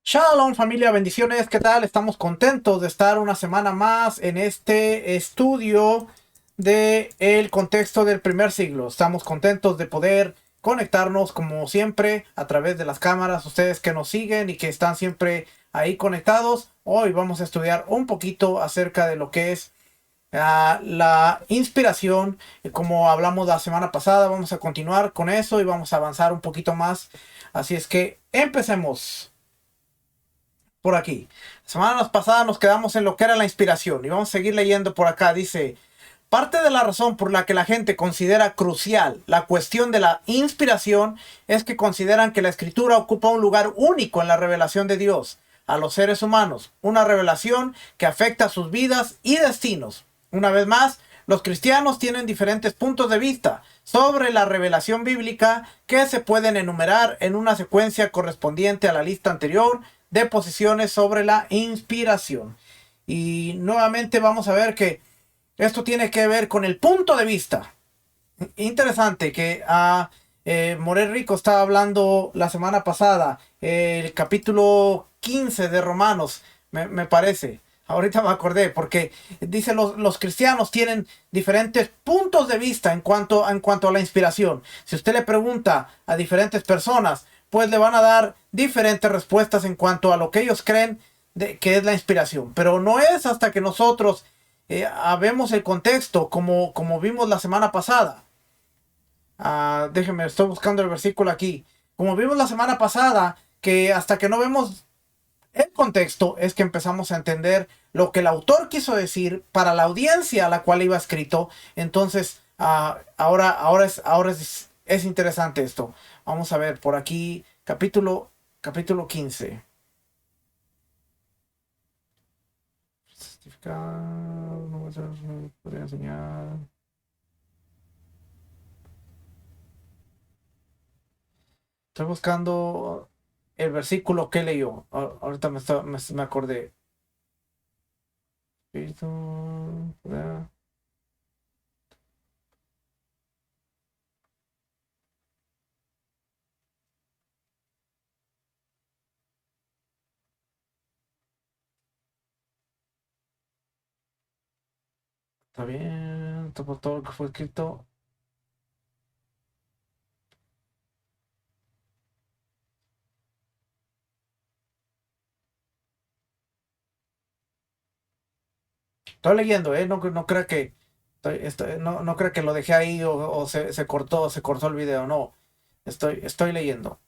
Shalom familia, bendiciones, ¿qué tal? Estamos contentos de estar una semana más en este estudio de el contexto del primer siglo. Estamos contentos de poder conectarnos como siempre a través de las cámaras, ustedes que nos siguen y que están siempre ahí conectados. Hoy vamos a estudiar un poquito acerca de lo que es la inspiración. Como hablamos la semana pasada, vamos a continuar con eso y vamos a avanzar un poquito más. Así es que empecemos por aquí. Semanas pasadas nos quedamos en lo que era la inspiración y vamos a seguir leyendo por acá. Dice, parte de la razón por la que la gente considera crucial la cuestión de la inspiración es que consideran que la escritura ocupa un lugar único en la revelación de Dios a los seres humanos, una revelación que afecta sus vidas y destinos. Una vez más, los cristianos tienen diferentes puntos de vista sobre la revelación bíblica que se pueden enumerar en una secuencia correspondiente a la lista anterior de posiciones sobre la inspiración. Y nuevamente vamos a ver que esto tiene que ver con el punto de vista. Interesante que Morel Rico estaba hablando la semana pasada, el capítulo 15 de Romanos, me parece. Ahorita me acordé, porque dice los cristianos tienen diferentes puntos de vista en cuanto a la inspiración. Si usted le pregunta a diferentes personas, pues le van a dar diferentes respuestas en cuanto a lo que ellos creen que es la inspiración. Pero no es hasta que nosotros vemos el contexto, como vimos la semana pasada. Déjenme, estoy buscando el versículo aquí. Como vimos la semana pasada, que hasta que no vemos el contexto es que empezamos a entender lo que el autor quiso decir para la audiencia a la cual iba escrito. Entonces, ahora es interesante esto. Vamos a ver por aquí, capítulo 15. Certificado, no podría enseñar. Estoy buscando el versículo que leyó. Ahorita me acordé. Espíritu, poder. Está bien, todo lo que fue escrito. Estoy leyendo, no crea que no crea que lo dejé ahí o se cortó el video. No, estoy leyendo.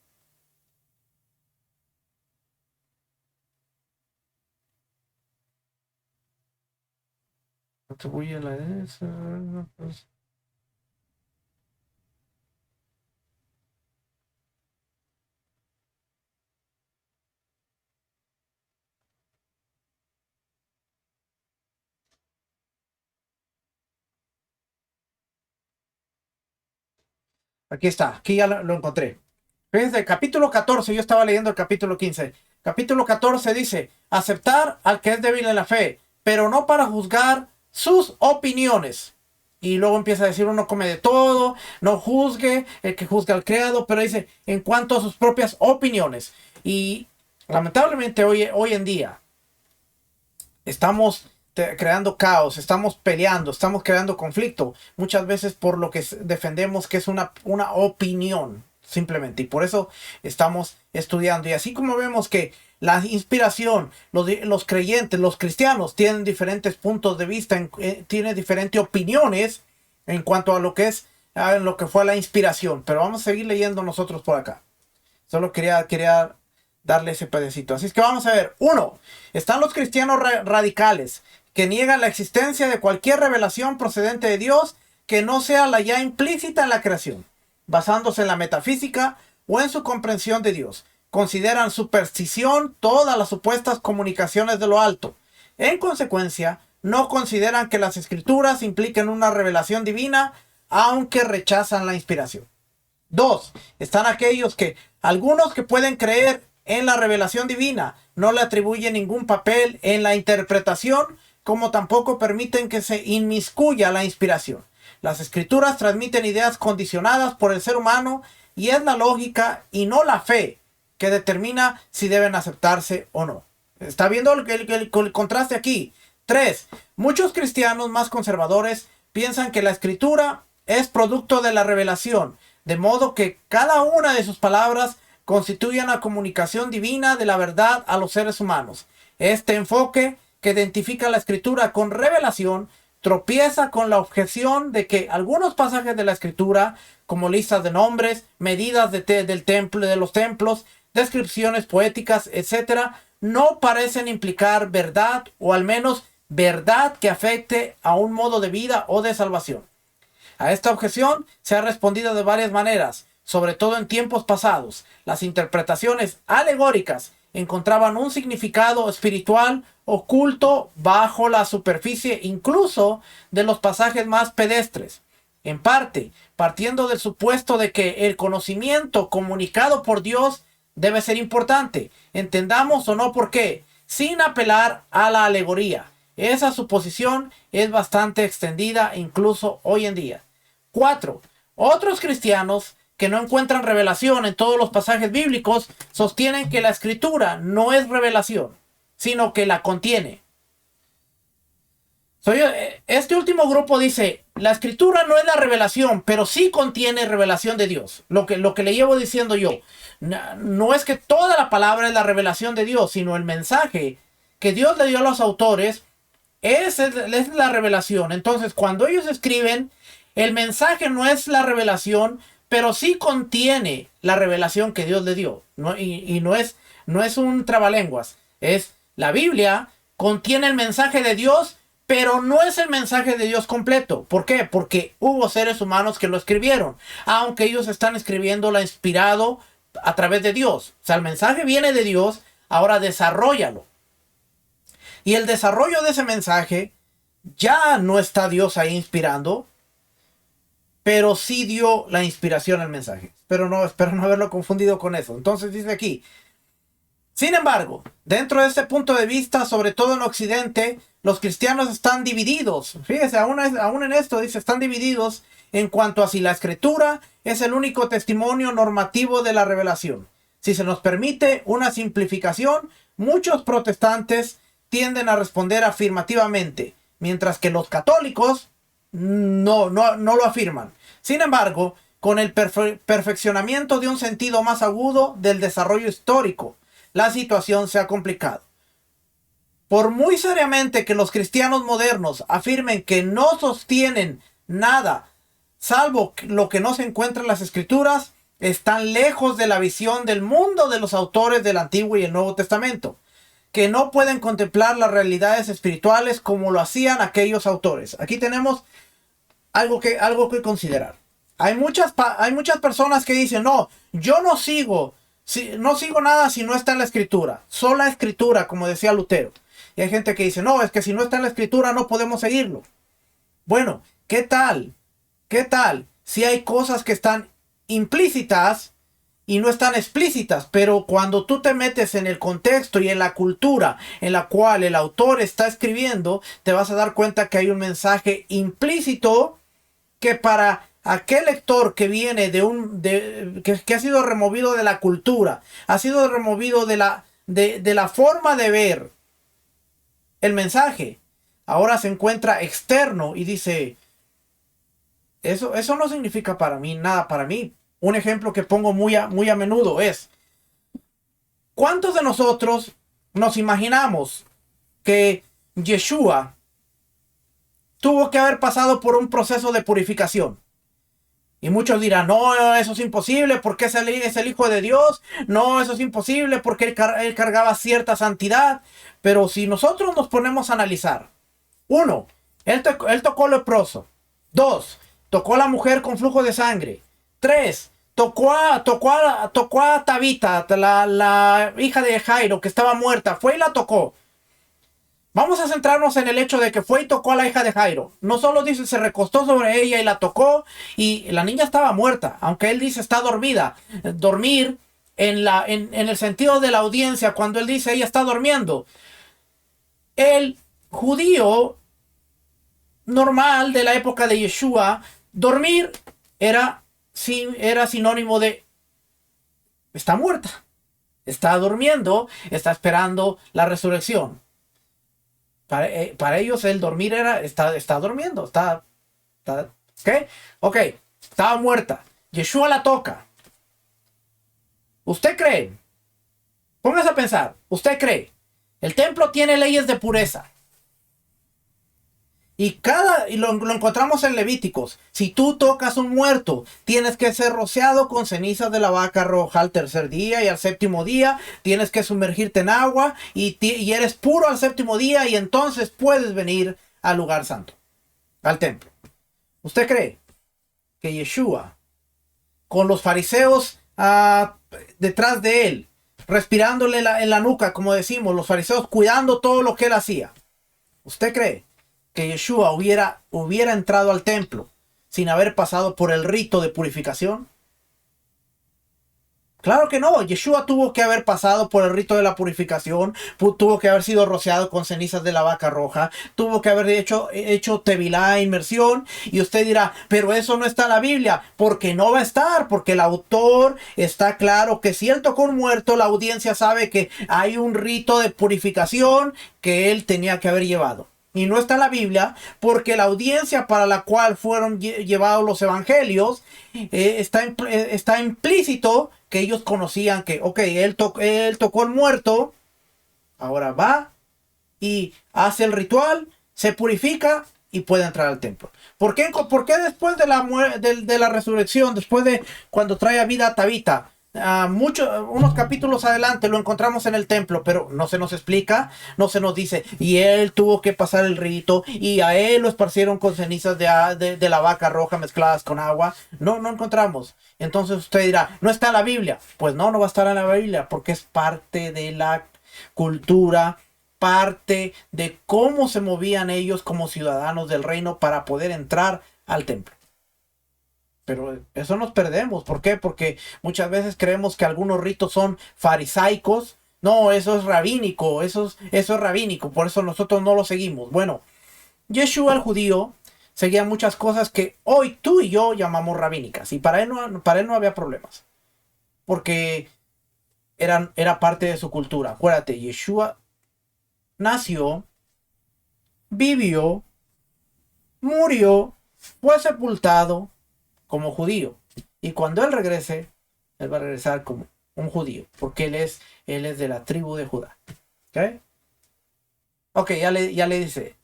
Atribuye la esa, pues. Aquí está, aquí ya lo encontré. Fíjense, capítulo 14, yo estaba leyendo el capítulo 15. Capítulo 14 dice, aceptar al que es débil en la fe, pero no para juzgar sus opiniones. Y luego empieza a decir, uno come de todo, no juzgue, el que juzga al creado, pero dice, en cuanto a sus propias opiniones. Y lamentablemente hoy en día estamos creando caos, estamos peleando, estamos creando conflicto, muchas veces por lo que defendemos que es una opinión, simplemente. Y por eso estamos estudiando. Y así como vemos que la inspiración, los creyentes, los cristianos tienen diferentes puntos de vista, tienen diferentes opiniones en cuanto a lo que es, en lo que fue la inspiración. Pero vamos a seguir leyendo nosotros por acá. Solo quería darle ese pedacito. Así es que vamos a ver. Uno, están los cristianos radicales que niegan la existencia de cualquier revelación procedente de Dios que no sea la ya implícita en la creación, basándose en la metafísica o en su comprensión de Dios. Consideran superstición todas las supuestas comunicaciones de lo alto. En consecuencia, no consideran que las escrituras impliquen una revelación divina, aunque rechazan la inspiración. Dos, están algunos que pueden creer en la revelación divina, no le atribuyen ningún papel en la interpretación, como tampoco permiten que se inmiscuya la inspiración. Las escrituras transmiten ideas condicionadas por el ser humano y es la lógica y no la fe que determina si deben aceptarse o no. ¿Está viendo el contraste aquí? 3. Muchos cristianos más conservadores piensan que la escritura es producto de la revelación, de modo que cada una de sus palabras constituye una comunicación divina de la verdad a los seres humanos. Este enfoque, que identifica la escritura con revelación, tropieza con la objeción de que algunos pasajes de la escritura, como listas de nombres, medidas del templo, de los templos, descripciones poéticas, etcétera, no parecen implicar verdad, o al menos verdad que afecte a un modo de vida o de salvación. A esta objeción se ha respondido de varias maneras, sobre todo en tiempos pasados. Las interpretaciones alegóricas encontraban un significado espiritual oculto bajo la superficie incluso de los pasajes más pedestres. En parte, partiendo del supuesto de que el conocimiento comunicado por Dios debe ser importante, entendamos o no por qué, sin apelar a la alegoría. Esa suposición es bastante extendida incluso hoy en día. 4. Otros cristianos que no encuentran revelación en todos los pasajes bíblicos sostienen que la escritura no es revelación, sino que la contiene. Este último grupo dice, la escritura no es la revelación, pero sí contiene revelación de Dios. Lo que le llevo diciendo yo, no es que toda la palabra es la revelación de Dios, sino el mensaje que Dios le dio a los autores es la revelación. Entonces, cuando ellos escriben, el mensaje no es la revelación, pero sí contiene la revelación que Dios le dio. Y no es un trabalenguas. Es la Biblia contiene el mensaje de Dios, pero no es el mensaje de Dios completo. ¿Por qué? Porque hubo seres humanos que lo escribieron, aunque ellos están escribiéndolo inspirado a través de Dios. O sea, el mensaje viene de Dios, ahora desarróllalo. Y el desarrollo de ese mensaje ya no está Dios ahí inspirando, pero sí dio la inspiración al mensaje. Espero no haberlo confundido con eso. Entonces dice aquí, sin embargo, dentro de este punto de vista, sobre todo en Occidente, los cristianos están divididos. Fíjese, aún en esto dice, están divididos en cuanto a si la escritura es el único testimonio normativo de la revelación. Si se nos permite una simplificación, muchos protestantes tienden a responder afirmativamente, mientras que los católicos no lo afirman. Sin embargo, con el perfeccionamiento de un sentido más agudo del desarrollo histórico, la situación se ha complicado. Por muy seriamente que los cristianos modernos afirmen que no sostienen nada, salvo lo que no se encuentra en las escrituras, están lejos de la visión del mundo de los autores del Antiguo y el Nuevo Testamento, que no pueden contemplar las realidades espirituales como lo hacían aquellos autores. Aquí tenemos algo que considerar. Hay muchas personas que dicen, no, yo no sigo nada si no está en la escritura. Sola escritura, como decía Lutero. Y hay gente que dice, no, es que si no está en la escritura no podemos seguirlo. Bueno, ¿qué tal? ¿Qué tal si hay cosas que están implícitas y no están explícitas? Pero cuando tú te metes en el contexto y en la cultura en la cual el autor está escribiendo, te vas a dar cuenta que hay un mensaje implícito que para aquel lector que viene que ha sido removido de la cultura, ha sido removido de la forma de ver el mensaje, ahora se encuentra externo y dice, eso no significa para mí nada para mí. Un ejemplo que pongo muy a menudo es, ¿cuántos de nosotros nos imaginamos que Yeshua tuvo que haber pasado por un proceso de purificación? Y muchos dirán, no, eso es imposible porque es el Hijo de Dios. No, eso es imposible porque él cargaba cierta santidad. Pero si nosotros nos ponemos a analizar, 1, él tocó leproso. 2, tocó a la mujer con flujo de sangre. 3, tocó a Tabita, la hija de Jairo, que estaba muerta. Fue y la tocó. Vamos a centrarnos en el hecho de que fue y tocó a la hija de Jairo. No solo dice se recostó sobre ella y la tocó y la niña estaba muerta, aunque él dice está dormida. Dormir en el sentido de la audiencia, cuando él dice ella está durmiendo. El judío normal de la época de Yeshua, dormir era sinónimo de está muerta. Está durmiendo, está esperando la resurrección. Para ellos el dormir está durmiendo, ¿ok? Ok, estaba muerta. Yeshua la toca. ¿Usted cree? Póngase a pensar, ¿usted cree? El templo tiene leyes de pureza. Y lo encontramos en Levíticos. Si tú tocas un muerto, tienes que ser rociado con cenizas de la vaca roja al tercer día, y al séptimo día tienes que sumergirte en agua y eres puro al séptimo día, y entonces puedes venir al lugar santo, al templo. ¿Usted cree que Yeshua, con los fariseos detrás de él, respirándole en la nuca, como decimos, los fariseos cuidando todo lo que él hacía, ¿usted cree que Yeshua hubiera entrado al templo sin haber pasado por el rito de purificación? Claro que no. Yeshua tuvo que haber pasado por el rito de la purificación, tuvo que haber sido rociado con cenizas de la vaca roja, tuvo que haber hecho tevilá, inmersión. Y usted dirá, pero eso no está en la Biblia. Porque no va a estar, porque el autor está claro que si él tocó un muerto, la audiencia sabe que hay un rito de purificación que él tenía que haber llevado. Y no está en la Biblia, porque la audiencia para la cual fueron llevados los evangelios está implícito que ellos conocían que, ok, él tocó el muerto, ahora va y hace el ritual, se purifica y puede entrar al templo. ¿Por qué después de la resurrección, después de cuando trae a vida a Tabita, unos capítulos adelante lo encontramos en el templo, pero no se nos explica, no se nos dice, y él tuvo que pasar el rito, y a él lo esparcieron con cenizas de la vaca roja mezcladas con agua? No encontramos. Entonces usted dirá, ¿no está en la Biblia? Pues no va a estar en la Biblia, porque es parte de la cultura, parte de cómo se movían ellos como ciudadanos del reino para poder entrar al templo. Pero eso nos perdemos. ¿Por qué? Porque muchas veces creemos que algunos ritos son farisaicos. No, eso es rabínico. Eso es rabínico. Por eso nosotros no lo seguimos. Bueno, Yeshua el judío seguía muchas cosas que hoy tú y yo llamamos rabínicas. Y para él no había problemas. Porque era parte de su cultura. Acuérdate, Yeshua nació, vivió, murió, fue sepultado como judío, y cuando él regrese, él va a regresar como un judío, porque él es de la tribu de Judá. Ok, ya le dice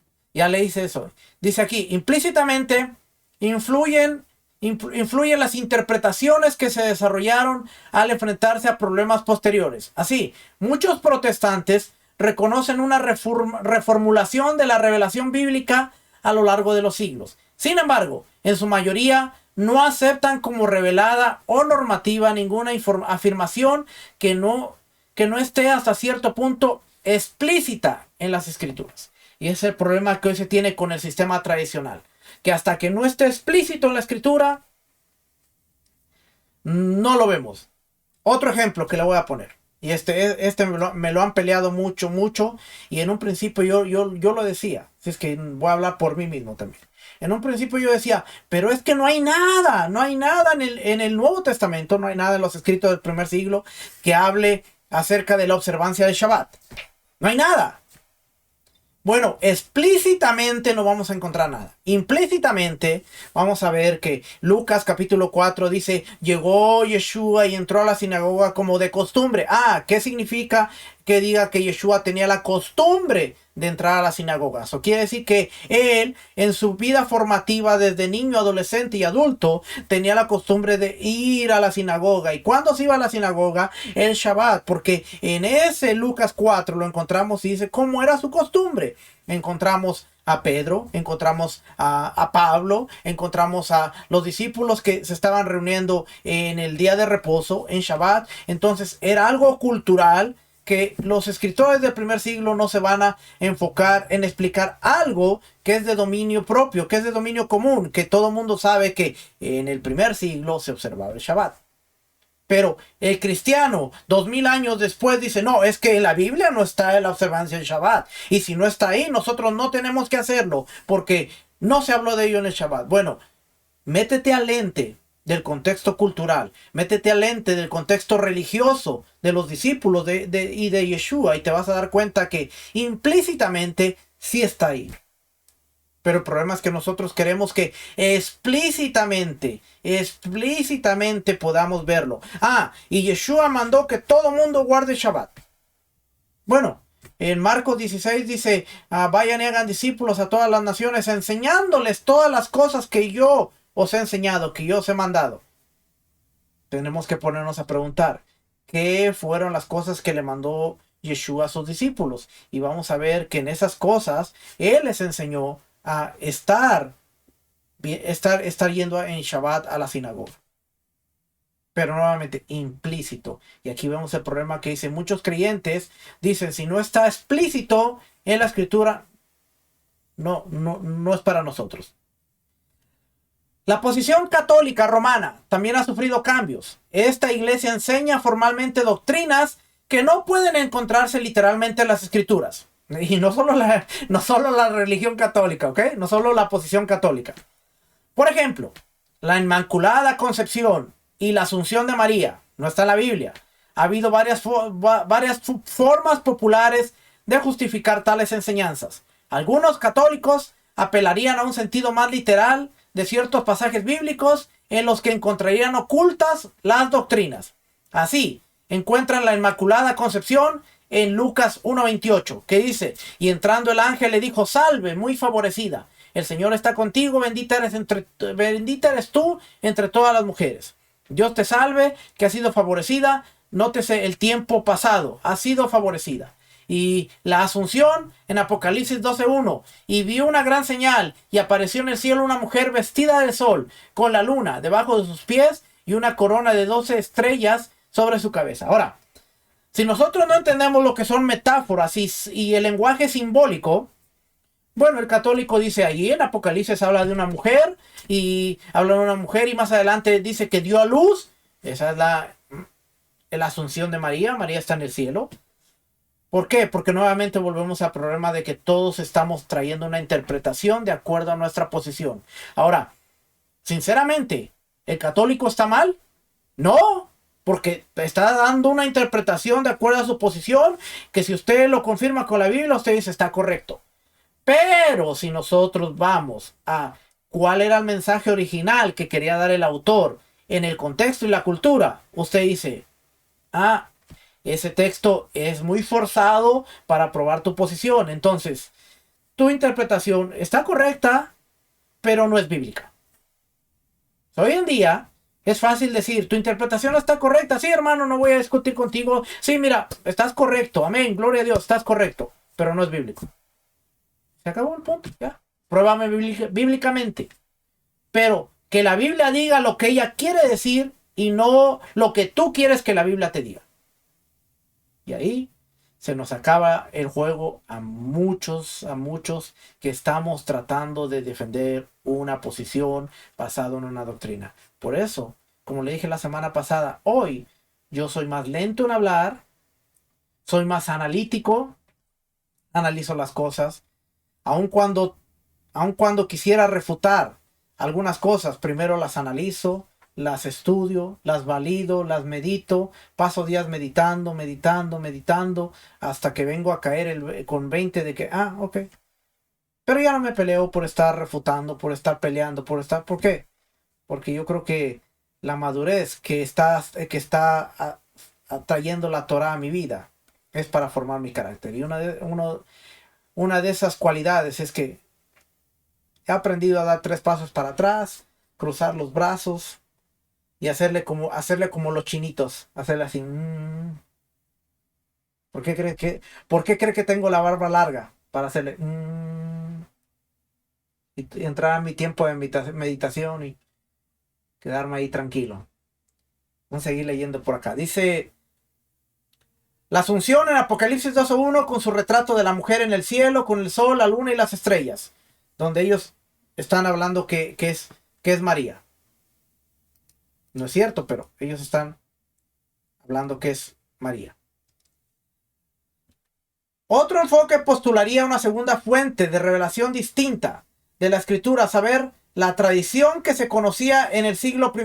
eso. Dice aquí, implícitamente influyen las interpretaciones que se desarrollaron al enfrentarse a problemas posteriores. Así, muchos protestantes reconocen una reformulación de la revelación bíblica a lo largo de los siglos. Sin embargo, en su mayoría no aceptan como revelada o normativa ninguna afirmación que no esté hasta cierto punto explícita en las escrituras. Y ese es el problema que hoy se tiene con el sistema tradicional, que hasta que no esté explícito en la escritura, no lo vemos. Otro ejemplo que le voy a poner, y este me lo han peleado mucho, y en un principio yo lo decía, si es que voy a hablar por mí mismo también. En un principio yo decía, pero es que no hay nada en el Nuevo Testamento, no hay nada en los escritos del primer siglo que hable acerca de la observancia del Shabbat. No hay nada. Bueno, explícitamente no vamos a encontrar nada. Implícitamente vamos a ver que Lucas capítulo 4 dice, llegó Yeshua y entró a la sinagoga como de costumbre. ¿Qué significa que diga que Yeshua tenía la costumbre de entrar a la sinagoga? Eso quiere decir que él, en su vida formativa desde niño, adolescente y adulto, tenía la costumbre de ir a la sinagoga. ¿Y cuándo se iba a la sinagoga? El Shabbat, porque en ese Lucas 4 lo encontramos y dice cómo era su costumbre. Encontramos a Pedro, encontramos a Pablo, encontramos a los discípulos que se estaban reuniendo en el día de reposo, en Shabbat. Entonces era algo cultural que los escritores del primer siglo no se van a enfocar en explicar algo que es de dominio propio, que es de dominio común, que todo el mundo sabe que en el primer siglo se observaba el Shabbat. Pero el cristiano, 2000 años después, dice, no, es que en la Biblia no está la observancia del Shabbat. Y si no está ahí, nosotros no tenemos que hacerlo, porque no se habló de ello en el Shabbat. Bueno, métete al lente del contexto cultural, métete al lente del contexto religioso de los discípulos y de Yeshua y te vas a dar cuenta que implícitamente sí está ahí. Pero el problema es que nosotros queremos que explícitamente podamos verlo. Y Yeshua mandó que todo mundo guarde Shabbat. Bueno, en Marcos 16 dice, vayan y hagan discípulos a todas las naciones, enseñándoles todas las cosas que yo os he enseñado, que yo os he mandado. Tenemos que ponernos a preguntar, ¿qué fueron las cosas que le mandó Yeshua a sus discípulos? Y vamos a ver que en esas cosas, Él les enseñó a estar yendo en Shabbat a la sinagoga. Pero nuevamente implícito. Y aquí vemos el problema que dice muchos creyentes, dicen, si no está explícito en la escritura, no es para nosotros. La posición católica romana también ha sufrido cambios. Esta iglesia enseña formalmente doctrinas que no pueden encontrarse literalmente en las escrituras. Y no solo la religión católica, ¿ok? No solo la posición católica. Por ejemplo, la Inmaculada Concepción y la Asunción de María, no está en la Biblia. Ha habido varias formas populares de justificar tales enseñanzas. Algunos católicos apelarían a un sentido más literal de ciertos pasajes bíblicos en los que encontrarían ocultas las doctrinas. Así, encuentran la Inmaculada Concepción en Lucas 1:28, que dice, y entrando el ángel le dijo, salve, muy favorecida, el Señor está contigo, bendita eres tú entre todas las mujeres. Dios te salve, que has sido favorecida. Nótese el tiempo pasado, ha sido favorecida. Y la Asunción en Apocalipsis 12:1, y vio una gran señal, y apareció en el cielo una mujer vestida de sol, con la luna debajo de sus pies, y una corona de 12 estrellas sobre su cabeza. Ahora, si nosotros no entendemos lo que son metáforas y el lenguaje simbólico, bueno, el católico dice allí en Apocalipsis habla de una mujer y más adelante dice que dio a luz. Esa es la Asunción de María. María está en el cielo. ¿Por qué? Porque nuevamente volvemos al problema de que todos estamos trayendo una interpretación de acuerdo a nuestra posición. Ahora, sinceramente, ¿el católico está mal? No, porque está dando una interpretación de acuerdo a su posición, que si usted lo confirma con la Biblia, usted dice está correcto. Pero si nosotros vamos a cuál era el mensaje original que quería dar el autor en el contexto y la cultura, usted dice, ese texto es muy forzado para probar tu posición. Entonces, tu interpretación está correcta, pero no es bíblica. Hoy en día es fácil decir, tu interpretación está correcta. Sí, hermano, no voy a discutir contigo. Sí, mira, estás correcto. Amén, gloria a Dios, estás correcto, pero no es bíblico. Se acabó el punto, ya. Pruébame bíblicamente. Pero que la Biblia diga lo que ella quiere decir y no lo que tú quieres que la Biblia te diga. Y ahí se nos acaba el juego a muchos que estamos tratando de defender una posición basada en una doctrina. Por eso, como le dije la semana pasada, hoy yo soy más lento en hablar, soy más analítico, analizo las cosas. Aun cuando quisiera refutar algunas cosas, primero las analizo, las estudio, las valido, las medito, paso días meditando, hasta que vengo a caer con 20 de que, ok. Pero ya no me peleo por estar refutando, por estar peleando, ¿por qué? Porque yo creo que la madurez que está trayendo la Torah a mi vida es para formar mi carácter. Y una de esas cualidades es que he aprendido a dar 3 pasos para atrás, cruzar los brazos y hacerle como los chinitos, hacerle así. ¿Por qué cree que tengo la barba larga? Para hacerle y entrar a mi tiempo de meditación y quedarme ahí tranquilo. Vamos a seguir leyendo por acá. Dice la Asunción en Apocalipsis 12:1 con su retrato de la mujer en el cielo, con el sol, la luna y las estrellas, donde ellos están hablando que es María. No es cierto, pero ellos están hablando que es María. Otro enfoque postularía una segunda fuente de revelación distinta de la escritura, a saber, la tradición que se conocía en el siglo I,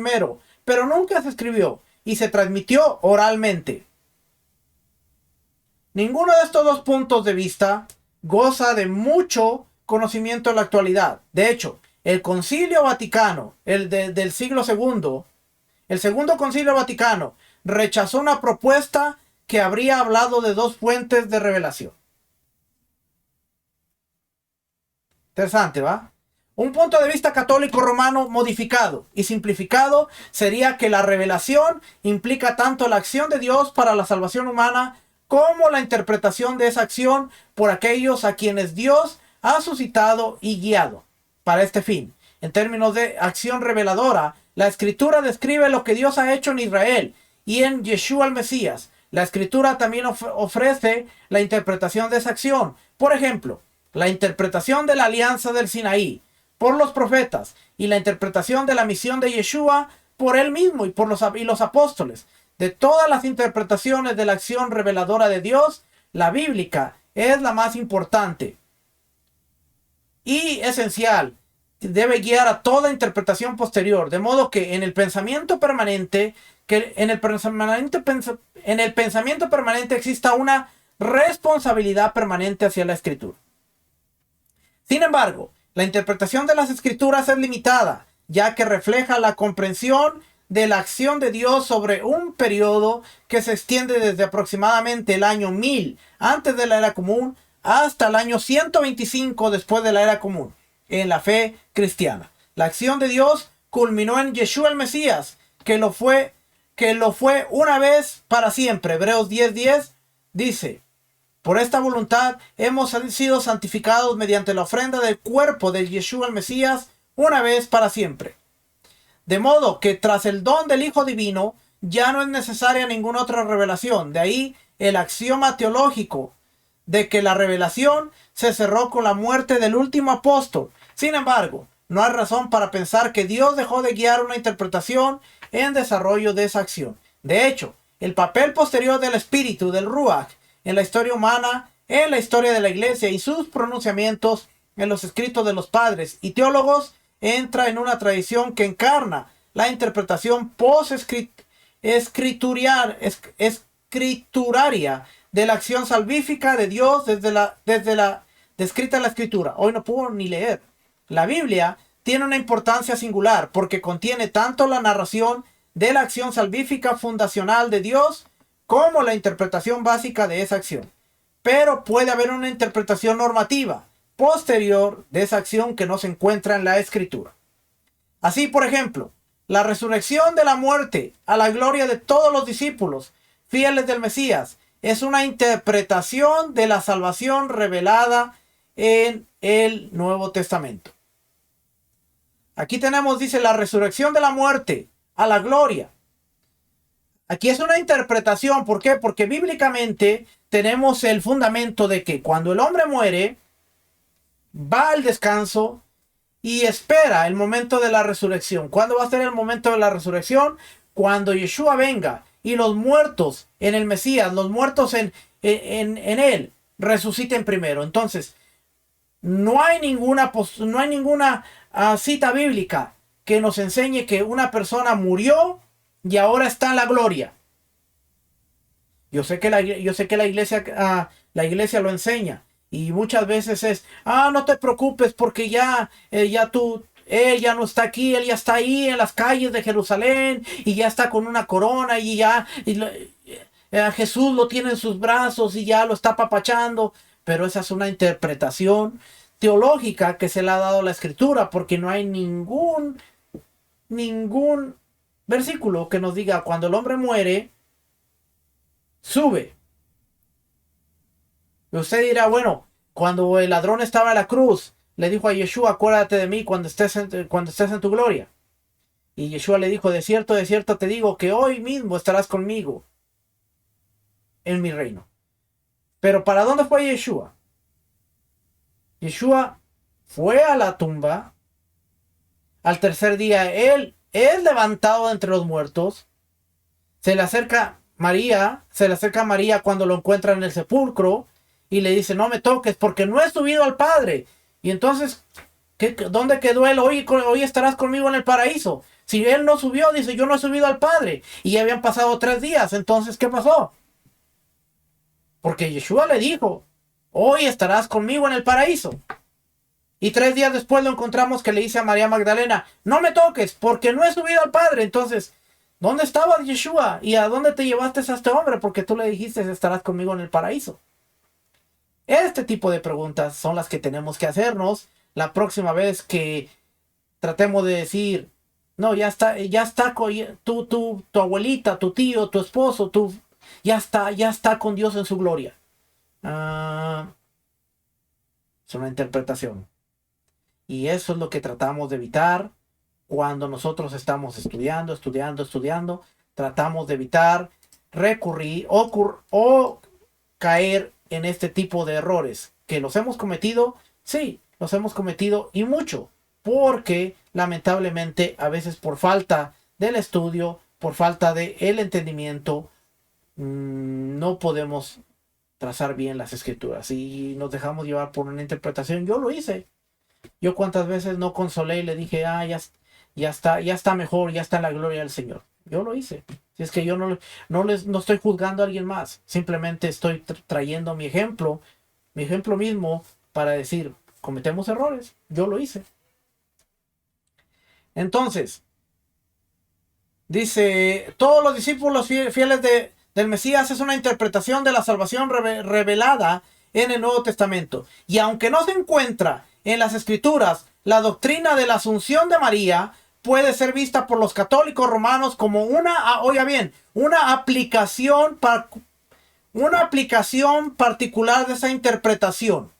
pero nunca se escribió y se transmitió oralmente. Ninguno de estos dos puntos de vista goza de mucho conocimiento en la actualidad. De hecho, el Concilio Vaticano, del siglo II, el Segundo Concilio Vaticano, rechazó una propuesta que habría hablado de dos fuentes de revelación. Interesante, ¿va? Un punto de vista católico romano modificado y simplificado sería que la revelación implica tanto la acción de Dios para la salvación humana como la interpretación de esa acción por aquellos a quienes Dios ha suscitado y guiado para este fin. En términos de acción reveladora, la Escritura describe lo que Dios ha hecho en Israel y en Yeshua el Mesías. La Escritura también ofrece la interpretación de esa acción. Por ejemplo, la interpretación de la alianza del Sinaí por los profetas y la interpretación de la misión de Yeshua por él mismo y por los apóstoles. De todas las interpretaciones de la acción reveladora de Dios, la bíblica es la más importante y esencial. Debe guiar a toda interpretación posterior, de modo que en el pensamiento permanente, exista una responsabilidad permanente hacia la Escritura. Sin embargo, la interpretación de las Escrituras es limitada, ya que refleja la comprensión de la acción de Dios sobre un periodo que se extiende desde aproximadamente el año 1000 antes de la era común hasta el año 125 después de la era común en la fe cristiana. La acción de Dios culminó en Yeshua el Mesías, que lo fue una vez para siempre. Hebreos 10:10 dice: por esta voluntad hemos sido santificados mediante la ofrenda del cuerpo de Yeshua el Mesías una vez para siempre. De modo que tras el don del Hijo Divino ya no es necesaria ninguna otra revelación. De ahí el axioma teológico de que la revelación se cerró con la muerte del último apóstol. Sin embargo, no hay razón para pensar que Dios dejó de guiar una interpretación en desarrollo de esa acción. De hecho, el papel posterior del espíritu, del Ruach, en la historia humana, en la historia de la iglesia y sus pronunciamientos en los escritos de los padres y teólogos entra en una tradición que encarna la interpretación post-escrituraria de la acción salvífica de Dios desde la descrita en la Escritura. Hoy no puedo ni leer. La Biblia tiene una importancia singular porque contiene tanto la narración de la acción salvífica fundacional de Dios como la interpretación básica de esa acción. Pero puede haber una interpretación normativa posterior de esa acción que no se encuentra en la Escritura. Así, por ejemplo, la resurrección de la muerte a la gloria de todos los discípulos fieles del Mesías es una interpretación de la salvación revelada en el Nuevo Testamento. Aquí tenemos, dice, la resurrección de la muerte a la gloria. Aquí es una interpretación. ¿Por qué? Porque bíblicamente tenemos el fundamento de que cuando el hombre muere, va al descanso y espera el momento de la resurrección. ¿Cuándo va a ser el momento de la resurrección? Cuando Yeshua venga y los muertos en el Mesías, los muertos en él, resuciten primero. Entonces, no hay ninguna cita bíblica que nos enseñe que una persona murió y ahora está en la gloria. Yo sé que la iglesia lo enseña. Y muchas veces es, no te preocupes porque él ya no está aquí, él ya está ahí en las calles de Jerusalén y ya está con una corona Jesús lo tiene en sus brazos y ya lo está apapachando. Pero esa es una interpretación teológica que se le ha dado a la Escritura, porque no hay ningún versículo que nos diga cuando el hombre muere, sube. Y usted dirá, bueno, cuando el ladrón estaba en la cruz, le dijo a Yeshua, acuérdate de mí cuando estés en tu gloria. Y Yeshua le dijo, de cierto te digo que hoy mismo estarás conmigo en mi reino. Pero ¿para dónde fue Yeshua? Yeshua fue a la tumba. Al tercer día él es levantado de entre los muertos. Se le acerca a María cuando lo encuentra en el sepulcro y le dice, no me toques porque no he subido al Padre. Y entonces, ¿Dónde quedó él? Hoy estarás conmigo en el paraíso. Si él no subió, dice, yo no he subido al Padre. Y ya habían pasado 3 días. Entonces, ¿qué pasó? Porque Yeshua le dijo, hoy estarás conmigo en el paraíso. Y 3 días después lo encontramos que le dice a María Magdalena, no me toques porque no he subido al Padre. Entonces, ¿dónde estaba Yeshua? ¿Y a dónde te llevaste a este hombre? Porque tú le dijiste, estarás conmigo en el paraíso. Este tipo de preguntas son las que tenemos que hacernos la próxima vez que tratemos de decir, no, ya está, tu abuelita, tu tío, tu esposo, ya está con Dios en su gloria. Es una interpretación. Y eso es lo que tratamos de evitar cuando nosotros estamos estudiando. Tratamos de evitar recurrir o caer en este tipo de errores. ¿Que los hemos cometido? Sí, los hemos cometido y mucho. Porque lamentablemente a veces por falta del estudio, por falta del entendimiento, no podemos trazar bien las escrituras y nos dejamos llevar por una interpretación. Yo lo hice. Yo cuántas veces no consolé y le dije, ya está mejor, ya está en la gloria del Señor. Yo lo hice. Si es que yo no estoy juzgando a alguien más, simplemente estoy trayendo mi ejemplo mismo para decir, cometemos errores. Yo lo hice. Entonces, dice, todos los discípulos fieles del Mesías es una interpretación de la salvación revelada en el Nuevo Testamento. Y aunque no se encuentra en las Escrituras, la doctrina de la Asunción de María puede ser vista por los católicos romanos como una aplicación particular de esa interpretación.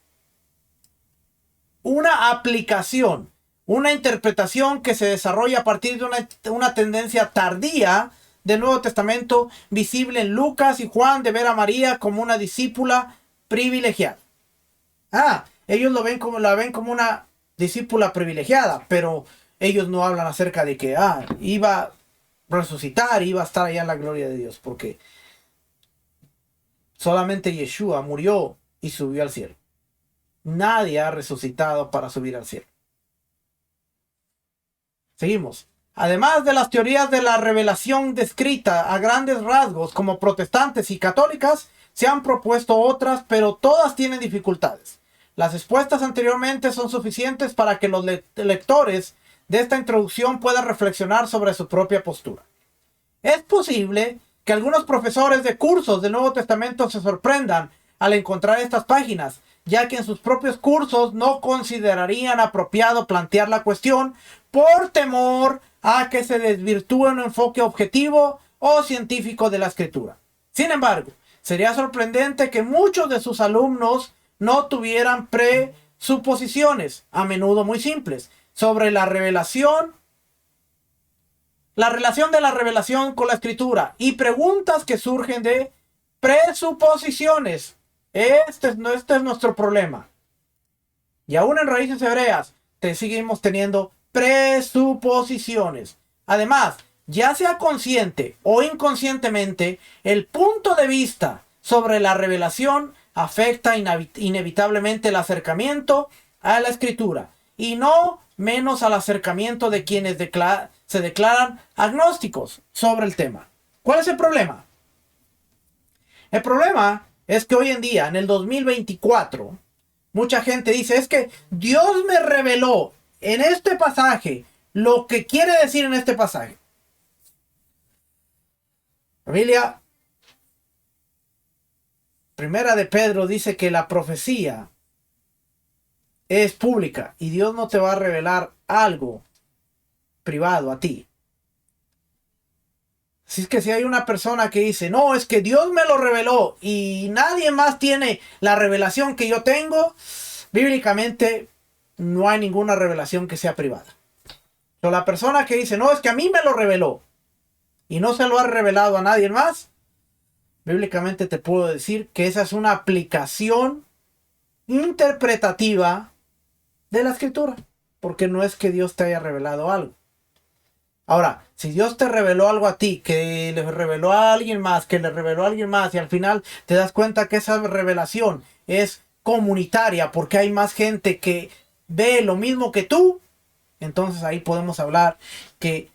Una interpretación que se desarrolla a partir de una tendencia tardía del Nuevo Testamento, visible en Lucas y Juan, de ver a María como una discípula privilegiada. Ellos la ven como una discípula privilegiada, pero ellos no hablan acerca de que iba a resucitar, iba a estar allá en la gloria de Dios, porque solamente Yeshua murió y subió al cielo. Nadie ha resucitado para subir al cielo. Seguimos. Además de las teorías de la revelación descrita a grandes rasgos como protestantes y católicas, se han propuesto otras, pero todas tienen dificultades. Las expuestas anteriormente son suficientes para que los lectores de esta introducción puedan reflexionar sobre su propia postura. Es posible que algunos profesores de cursos del Nuevo Testamento se sorprendan al encontrar estas páginas, ya que en sus propios cursos no considerarían apropiado plantear la cuestión por temor a que se desvirtúe un enfoque objetivo o científico de la escritura. Sin embargo, sería sorprendente que muchos de sus alumnos no tuvieran presuposiciones, a menudo muy simples, sobre la relación de la revelación con la escritura y preguntas que surgen de presuposiciones. Este es nuestro problema. Y aún en Raíces Hebreas seguimos teniendo presuposiciones. Además, ya sea consciente o inconscientemente, el punto de vista sobre la revelación afecta inevitablemente el acercamiento a la escritura, y no menos al acercamiento de quienes se declaran agnósticos sobre el tema. ¿Cuál es el problema? El problema es que hoy en día, en el 2024, mucha gente dice, es que Dios me reveló en este pasaje lo que quiere decir en este pasaje. Familia, Primera de Pedro dice que la profecía es pública y Dios no te va a revelar algo privado a ti. Así es que si hay una persona que dice, no, es que Dios me lo reveló y nadie más tiene la revelación que yo tengo, bíblicamente no hay ninguna revelación que sea privada. Pero la persona que dice, no, es que a mí me lo reveló y no se lo ha revelado a nadie más, bíblicamente te puedo decir que esa es una aplicación interpretativa de la escritura, porque no es que Dios te haya revelado algo. Ahora, si Dios te reveló algo a ti, que le reveló a alguien más, que le reveló a alguien más, y al final te das cuenta que esa revelación es comunitaria, porque hay más gente que ve lo mismo que tú, entonces ahí podemos hablar que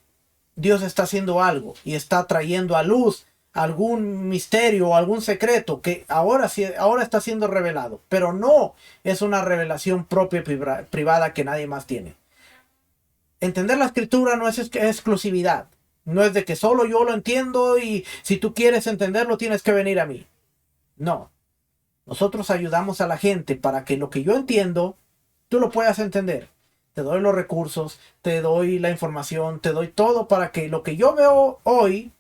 Dios está haciendo algo y está trayendo a luz algún misterio o algún secreto que ahora está siendo revelado, pero no es una revelación propia y privada que nadie más tiene. Entender la escritura no es exclusividad, no es de que solo yo lo entiendo y si tú quieres entenderlo tienes que venir a mí. No, nosotros ayudamos a la gente para que lo que yo entiendo tú lo puedas entender. Te doy los recursos, te doy la información, te doy todo para que lo que yo veo hoy,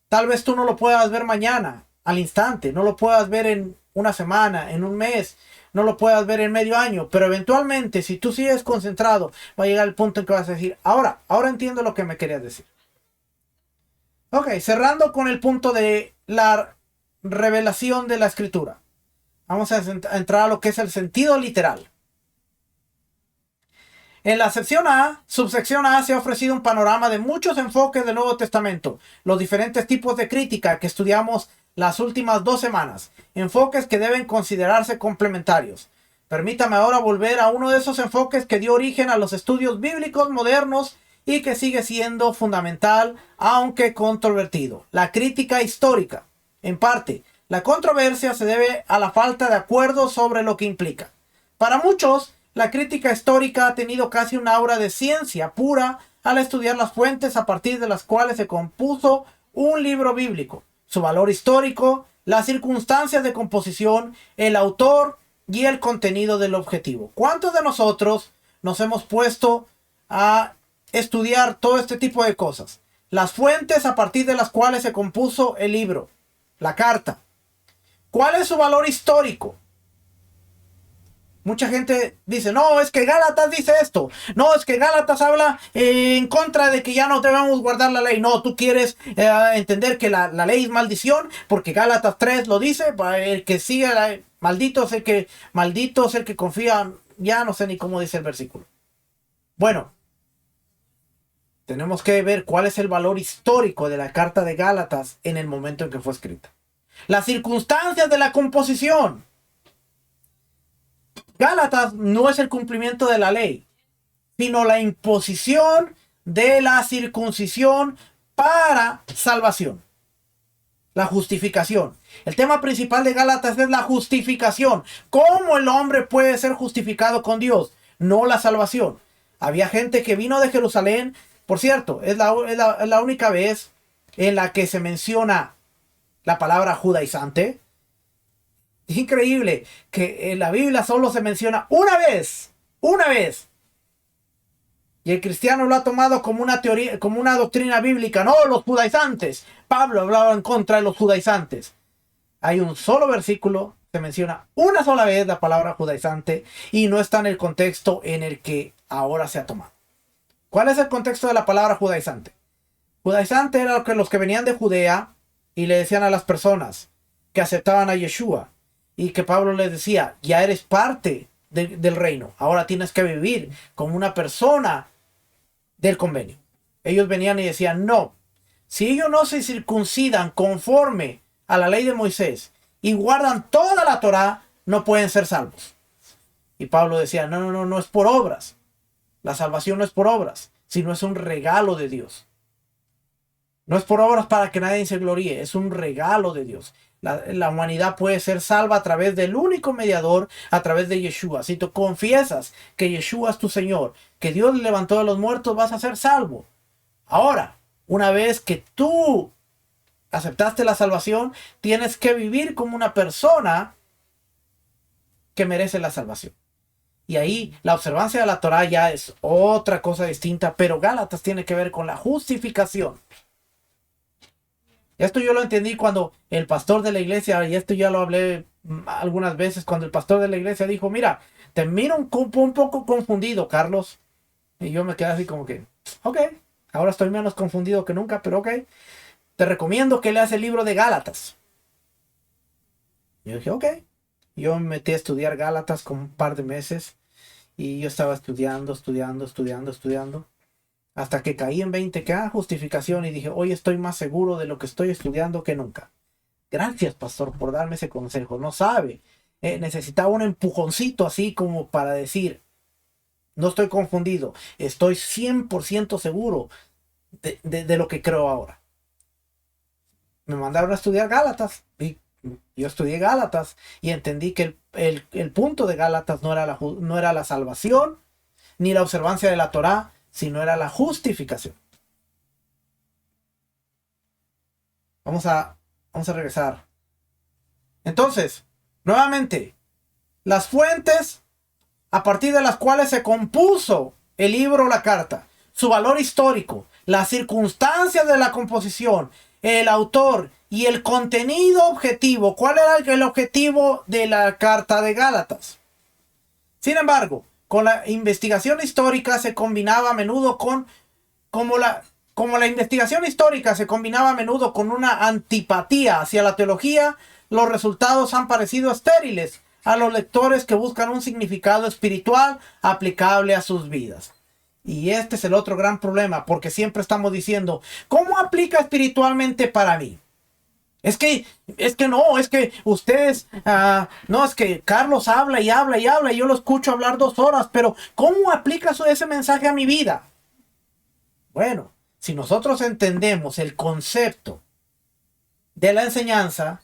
tal vez tú no lo puedas ver mañana, al instante, no lo puedas ver en una semana, en un mes, no lo puedas ver en medio año, pero eventualmente, si tú sigues concentrado, va a llegar el punto en que vas a decir, ahora entiendo lo que me querías decir. Ok, cerrando con el punto de la revelación de la escritura. Vamos a entrar a lo que es el sentido literal. En la subsección A se ha ofrecido un panorama de muchos enfoques del Nuevo Testamento, los diferentes tipos de crítica que estudiamos las últimas 2 semanas, enfoques que deben considerarse complementarios. Permítame ahora volver a uno de esos enfoques que dio origen a los estudios bíblicos modernos y que sigue siendo fundamental, aunque controvertido: la crítica histórica. En parte, la controversia se debe a la falta de acuerdo sobre lo que implica. Para muchos, la crítica histórica ha tenido casi un aura de ciencia pura al estudiar las fuentes a partir de las cuales se compuso un libro bíblico, su valor histórico, las circunstancias de composición, el autor y el contenido del objetivo. ¿Cuántos de nosotros nos hemos puesto a estudiar todo este tipo de cosas? Las fuentes a partir de las cuales se compuso el libro, la carta. ¿Cuál es su valor histórico? Mucha gente dice, no, es que Gálatas dice esto. No, es que Gálatas habla en contra de que ya no debemos guardar la ley. No, tú quieres entender que la ley es maldición porque Gálatas 3 lo dice. El que sigue, maldito es el que confía. Ya no sé ni cómo dice el versículo. Bueno, tenemos que ver cuál es el valor histórico de la carta de Gálatas en el momento en que fue escrita. Las circunstancias de la composición. Gálatas no es el cumplimiento de la ley, sino la imposición de la circuncisión para salvación. La justificación. El tema principal de Gálatas es la justificación. ¿Cómo el hombre puede ser justificado con Dios? No la salvación. Había gente que vino de Jerusalén. Por cierto, es la única vez en la que se menciona la palabra judaizante. Es increíble que en la Biblia solo se menciona una vez. Y el cristiano lo ha tomado como una teoría, como una doctrina bíblica. No, los judaizantes. Pablo hablaba en contra de los judaizantes. Hay un solo versículo, se menciona una sola vez la palabra judaizante y no está en el contexto en el que ahora se ha tomado. ¿Cuál es el contexto de la palabra judaizante? Judaizante era los que venían de Judea y le decían a las personas que aceptaban a Yeshua. Y que Pablo les decía, ya eres parte del reino. Ahora tienes que vivir como una persona del convenio. Ellos venían y decían, no. Si ellos no se circuncidan conforme a la ley de Moisés y guardan toda la Torá, no pueden ser salvos. Y Pablo decía, no es por obras. La salvación no es por obras, sino es un regalo de Dios. No es por obras para que nadie se gloríe, es un regalo de Dios. La humanidad puede ser salva a través del único mediador, a través de Yeshua. Si tú confiesas que Yeshua es tu Señor, que Dios le levantó de los muertos, vas a ser salvo. Ahora, una vez que tú aceptaste la salvación, tienes que vivir como una persona que merece la salvación. Y ahí la observancia de la Torá ya es otra cosa distinta, pero Gálatas tiene que ver con la justificación. Esto yo lo entendí cuando el pastor de la iglesia, y esto ya lo hablé algunas veces, cuando el pastor de la iglesia dijo, mira, te miro un poco confundido, Carlos. Y yo me quedé así como que, ok, ahora estoy menos confundido que nunca, pero ok. Te recomiendo que leas el libro de Gálatas. Y yo dije, ok. Yo me metí a estudiar Gálatas con un par de meses. Y yo estaba estudiando. Hasta que caí en 20 que justificación y dije, hoy estoy más seguro de lo que estoy estudiando que nunca. Gracias, pastor, por darme ese consejo. No sabe. Necesitaba un empujoncito así como para decir, No estoy confundido. Estoy 100% seguro de lo que creo ahora. Me mandaron a estudiar Gálatas y yo estudié Gálatas y entendí que el punto de Gálatas no era la salvación ni la observancia de la Torá, sino era la justificación. Vamos a regresar. Entonces, nuevamente, las fuentes a partir de las cuales se compuso el libro o la carta, su valor histórico, las circunstancias de la composición, el autor y el contenido objetivo. ¿Cuál era el objetivo de la carta de Gálatas? Sin embargo, con la investigación histórica se combinaba a menudo como la investigación histórica se combinaba a menudo con una antipatía hacia la teología, los resultados han parecido estériles a los lectores que buscan un significado espiritual aplicable a sus vidas. Y este es el otro gran problema, porque siempre estamos diciendo, ¿cómo aplica espiritualmente para mí? Es que ustedes, no, es que Carlos habla y habla y habla y yo lo escucho hablar 2 horas, pero ¿cómo aplica ese mensaje a mi vida? Bueno, si nosotros entendemos el concepto de la enseñanza,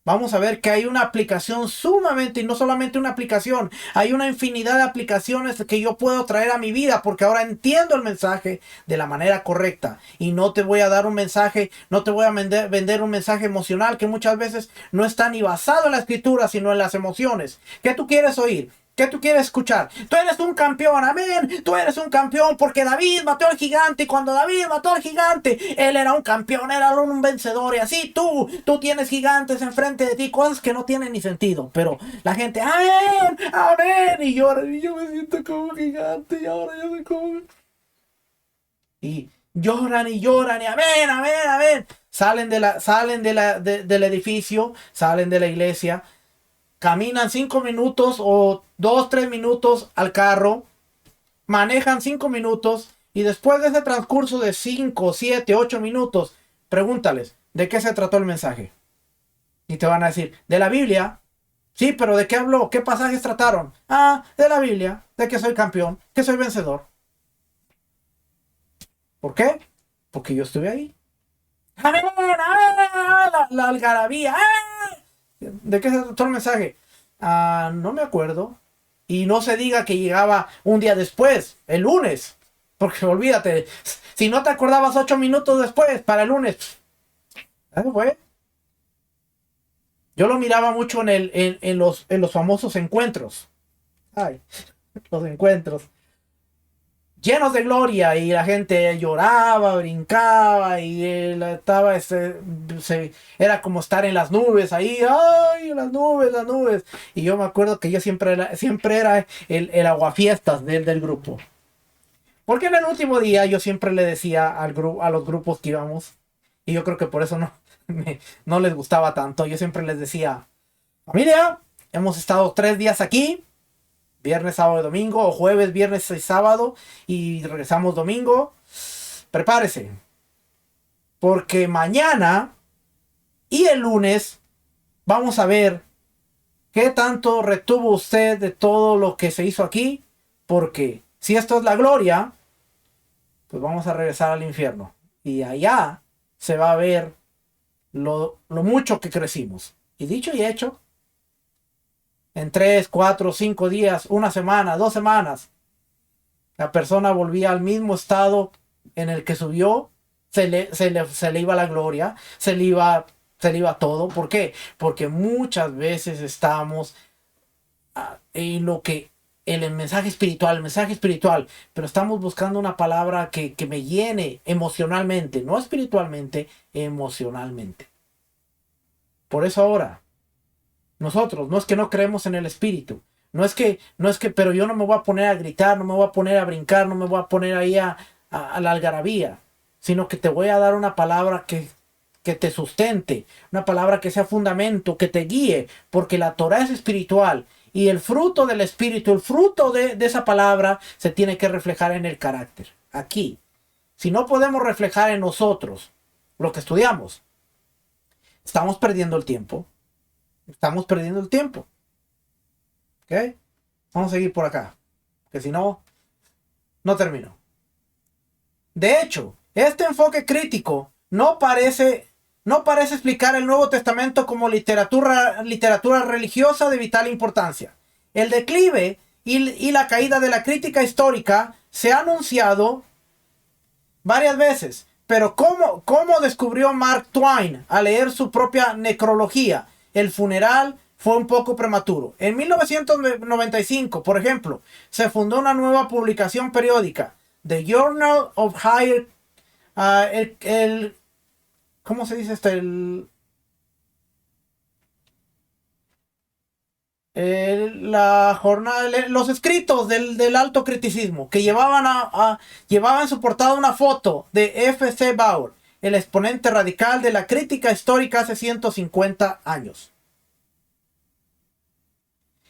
vamos a ver que hay una aplicación sumamente, y no solamente una aplicación, hay una infinidad de aplicaciones que yo puedo traer a mi vida, porque ahora entiendo el mensaje de la manera correcta. Y no te voy a dar un mensaje, no te voy a vender un mensaje emocional que muchas veces no está ni basado en la escritura, sino en las emociones. ¿Qué tú quieres oír? ¿Qué tú quieres escuchar? Tú eres un campeón, amén. Tú eres un campeón porque David mató al gigante. Y cuando David mató al gigante, él era un campeón, era un vencedor. Y así tú tienes gigantes enfrente de ti, cosas que no tienen ni sentido. Pero la gente, amén, amén. Y lloran, y yo me siento como un gigante. Y ahora yo me como... Y lloran y lloran y amén, amén, amén. Salen del edificio, salen de la iglesia. Caminan 5 minutos o 2, 3 minutos al carro, manejan 5 minutos y después de ese transcurso de 5, 7, 8 minutos, pregúntales, ¿de qué se trató el mensaje? Y te van a decir, de la Biblia. Sí, pero ¿de qué habló? ¿Qué pasajes trataron? De la Biblia, de que soy campeón, que soy vencedor. ¿Por qué? Porque yo estuve ahí. ¡Amén! La algarabía. ¿De qué se trató el mensaje? No me acuerdo. Y no se diga que llegaba un día después, el lunes. Porque olvídate, si no te acordabas 8 minutos después, para el lunes. ¿Eso fue? Yo lo miraba mucho en los famosos encuentros. Ay, los encuentros. Llenos de gloria y la gente lloraba, brincaba y él estaba, era como estar en las nubes ahí, ay, las nubes. Y yo me acuerdo que yo siempre era el aguafiestas del grupo. Porque en el último día yo siempre le decía a los grupos que íbamos, y yo creo que por eso no les gustaba tanto, yo siempre les decía, familia, hemos estado 3 días aquí, viernes, sábado y domingo, o jueves, viernes y sábado, y regresamos domingo. Prepárese, porque mañana y el lunes vamos a ver qué tanto retuvo usted de todo lo que se hizo aquí, porque si esto es la gloria, pues vamos a regresar al infierno, y allá se va a ver lo mucho que crecimos. Y dicho y hecho, en 3, 4, 5 días, una semana, 2 semanas, la persona volvía al mismo estado en el que subió, se le iba la gloria, se le iba todo. ¿Por qué? Porque muchas veces estamos en lo que el mensaje espiritual, pero estamos buscando una palabra que me llene emocionalmente, no espiritualmente, emocionalmente. Por eso ahora, nosotros, no es que no creemos en el espíritu, no es que, pero yo no me voy a poner a gritar, no me voy a poner a brincar, no me voy a poner ahí a la algarabía, sino que te voy a dar una palabra que te sustente, una palabra que sea fundamento, que te guíe, porque la Torah es espiritual y el fruto del espíritu, el fruto de esa palabra se tiene que reflejar en el carácter. Aquí, si no podemos reflejar en nosotros lo que estudiamos, estamos perdiendo el tiempo. Estamos perdiendo el tiempo. ¿Ok? Vamos a seguir por acá. Que si no, No terminó. De hecho, este enfoque crítico no parece explicar el Nuevo Testamento como literatura religiosa de vital importancia. El declive y la caída de la crítica histórica se ha anunciado varias veces, pero ¿cómo descubrió Mark Twain al leer su propia necrología? El funeral fue un poco prematuro. En 1995, por ejemplo, se fundó una nueva publicación periódica, The Journal of Higher... ¿cómo se dice esto? La jornada, los escritos del alto criticismo, que llevaban en su portada una foto de F.C. Baur, el exponente radical de la crítica histórica hace 150 años.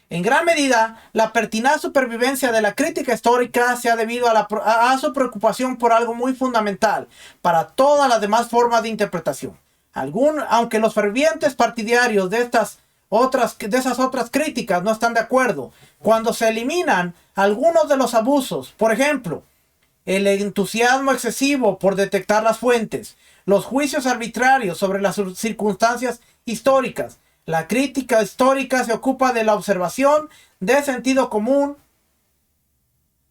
En gran medida, la pertinaz supervivencia de la crítica histórica se ha debido a su preocupación por algo muy fundamental para todas las demás formas de interpretación. Aunque los fervientes partidarios de esas otras críticas no están de acuerdo, cuando se eliminan algunos de los abusos, por ejemplo, el entusiasmo excesivo por detectar las fuentes, los juicios arbitrarios sobre las circunstancias históricas, la crítica histórica se ocupa de la observación de sentido común,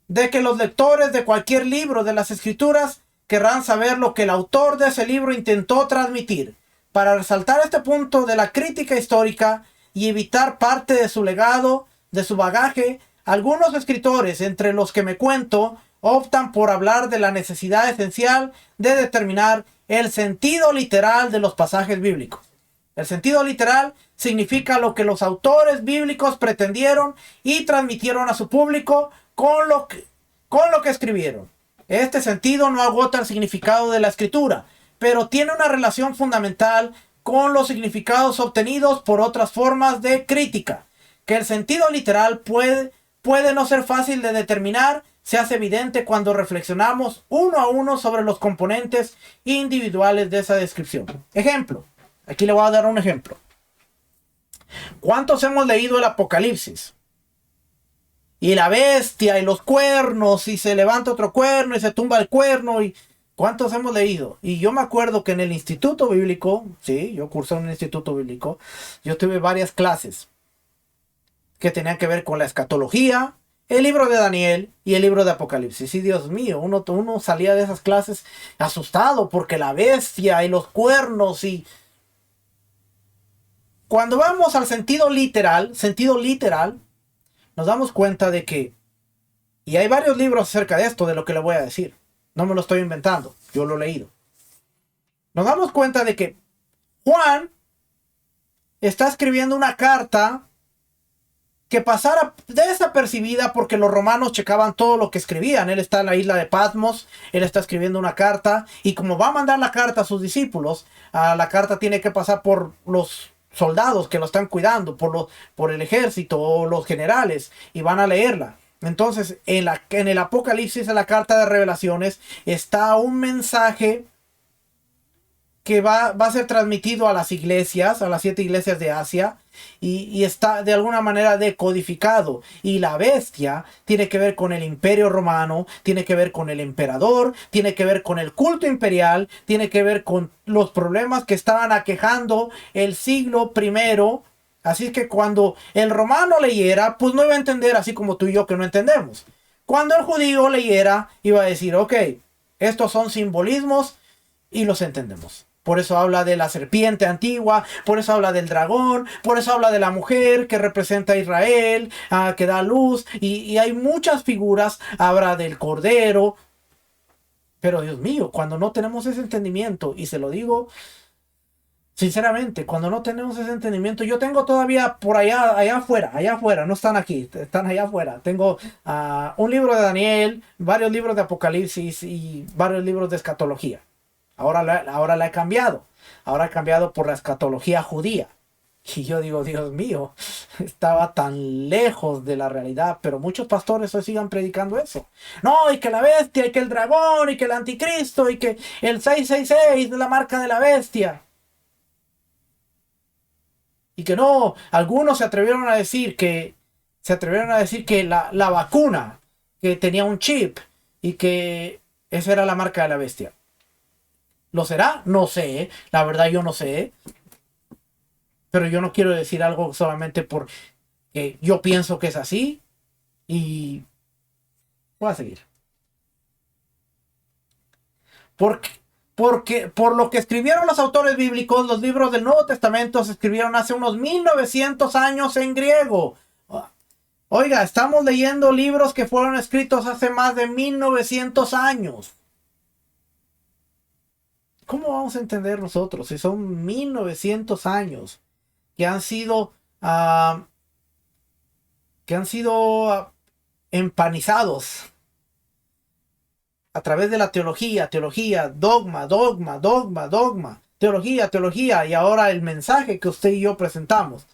de que los lectores de cualquier libro de las Escrituras querrán saber lo que el autor de ese libro intentó transmitir. Para resaltar este punto de la crítica histórica y evitar parte de su legado, de su bagaje, algunos escritores, entre los que me cuento, optan por hablar de la necesidad esencial de determinar el sentido literal de los pasajes bíblicos. El sentido literal significa lo que los autores bíblicos pretendieron y transmitieron a su público con lo que escribieron. Este sentido no agota el significado de la escritura, pero tiene una relación fundamental con los significados obtenidos por otras formas de crítica. Que el sentido literal puede no ser fácil de determinar, se hace evidente cuando reflexionamos uno a uno sobre los componentes individuales de esa descripción. Ejemplo. Aquí le voy a dar un ejemplo. ¿Cuántos hemos leído el Apocalipsis? Y la bestia y los cuernos y se levanta otro cuerno y se tumba el cuerno y ¿cuántos hemos leído? Y yo me acuerdo que en el instituto bíblico, sí, yo cursé en un instituto bíblico, yo tuve varias clases que tenían que ver con la escatología, el libro de Daniel y el libro de Apocalipsis. Y Dios mío, uno salía de esas clases asustado porque la bestia y los cuernos y... Cuando vamos al sentido literal, nos damos cuenta de que, y hay varios libros acerca de esto, de lo que le voy a decir, no me lo estoy inventando, yo lo he leído. Nos damos cuenta de que Juan está escribiendo una carta que pasara desapercibida porque los romanos checaban todo lo que escribían. Él está en la isla de Patmos, él está escribiendo una carta, y como va a mandar la carta a sus discípulos, la carta tiene que pasar por los soldados que lo están cuidando, por el ejército o los generales, y van a leerla. Entonces, en el Apocalipsis, en la carta de Revelaciones, está un mensaje que va a ser transmitido a las iglesias, a las 7 iglesias de Asia, y está de alguna manera decodificado. Y la bestia tiene que ver con el imperio romano, tiene que ver con el emperador, tiene que ver con el culto imperial, tiene que ver con los problemas que estaban aquejando el siglo primero. Así que cuando el romano leyera, pues no iba a entender así como tú y yo que no entendemos. Cuando el judío leyera, iba a decir, ok, estos son simbolismos y los entendemos. Por eso habla de la serpiente antigua, por eso habla del dragón, por eso habla de la mujer que representa a Israel, que da luz, y hay muchas figuras, habla del cordero. Pero Dios mío, cuando no tenemos ese entendimiento, y se lo digo sinceramente, cuando no tenemos ese entendimiento, yo tengo todavía por allá afuera, no están aquí, están allá afuera. Tengo un libro de Daniel, varios libros de Apocalipsis y varios libros de escatología. Ahora la he cambiado. Ahora he cambiado por la escatología judía. Y yo digo, Dios mío, estaba tan lejos de la realidad. Pero muchos pastores hoy sigan predicando eso. No, y que la bestia, y que el dragón, y que el anticristo, y que el 666 es la marca de la bestia. Y que no, algunos se atrevieron a decir que la vacuna que tenía un chip y que esa era la marca de la bestia. ¿Lo será? No sé, la verdad yo no sé. Pero yo no quiero decir algo solamente porque yo pienso que es así y voy a seguir. Porque, porque por lo que escribieron los autores bíblicos, los libros del Nuevo Testamento se escribieron hace unos 1900 años en griego. Oiga, estamos leyendo libros que fueron escritos hace más de 1900 años. ¿Cómo vamos a entender nosotros si son 1900 años que han sido empanizados a través de la teología, dogma, teología, y ahora el mensaje que usted y yo presentamos,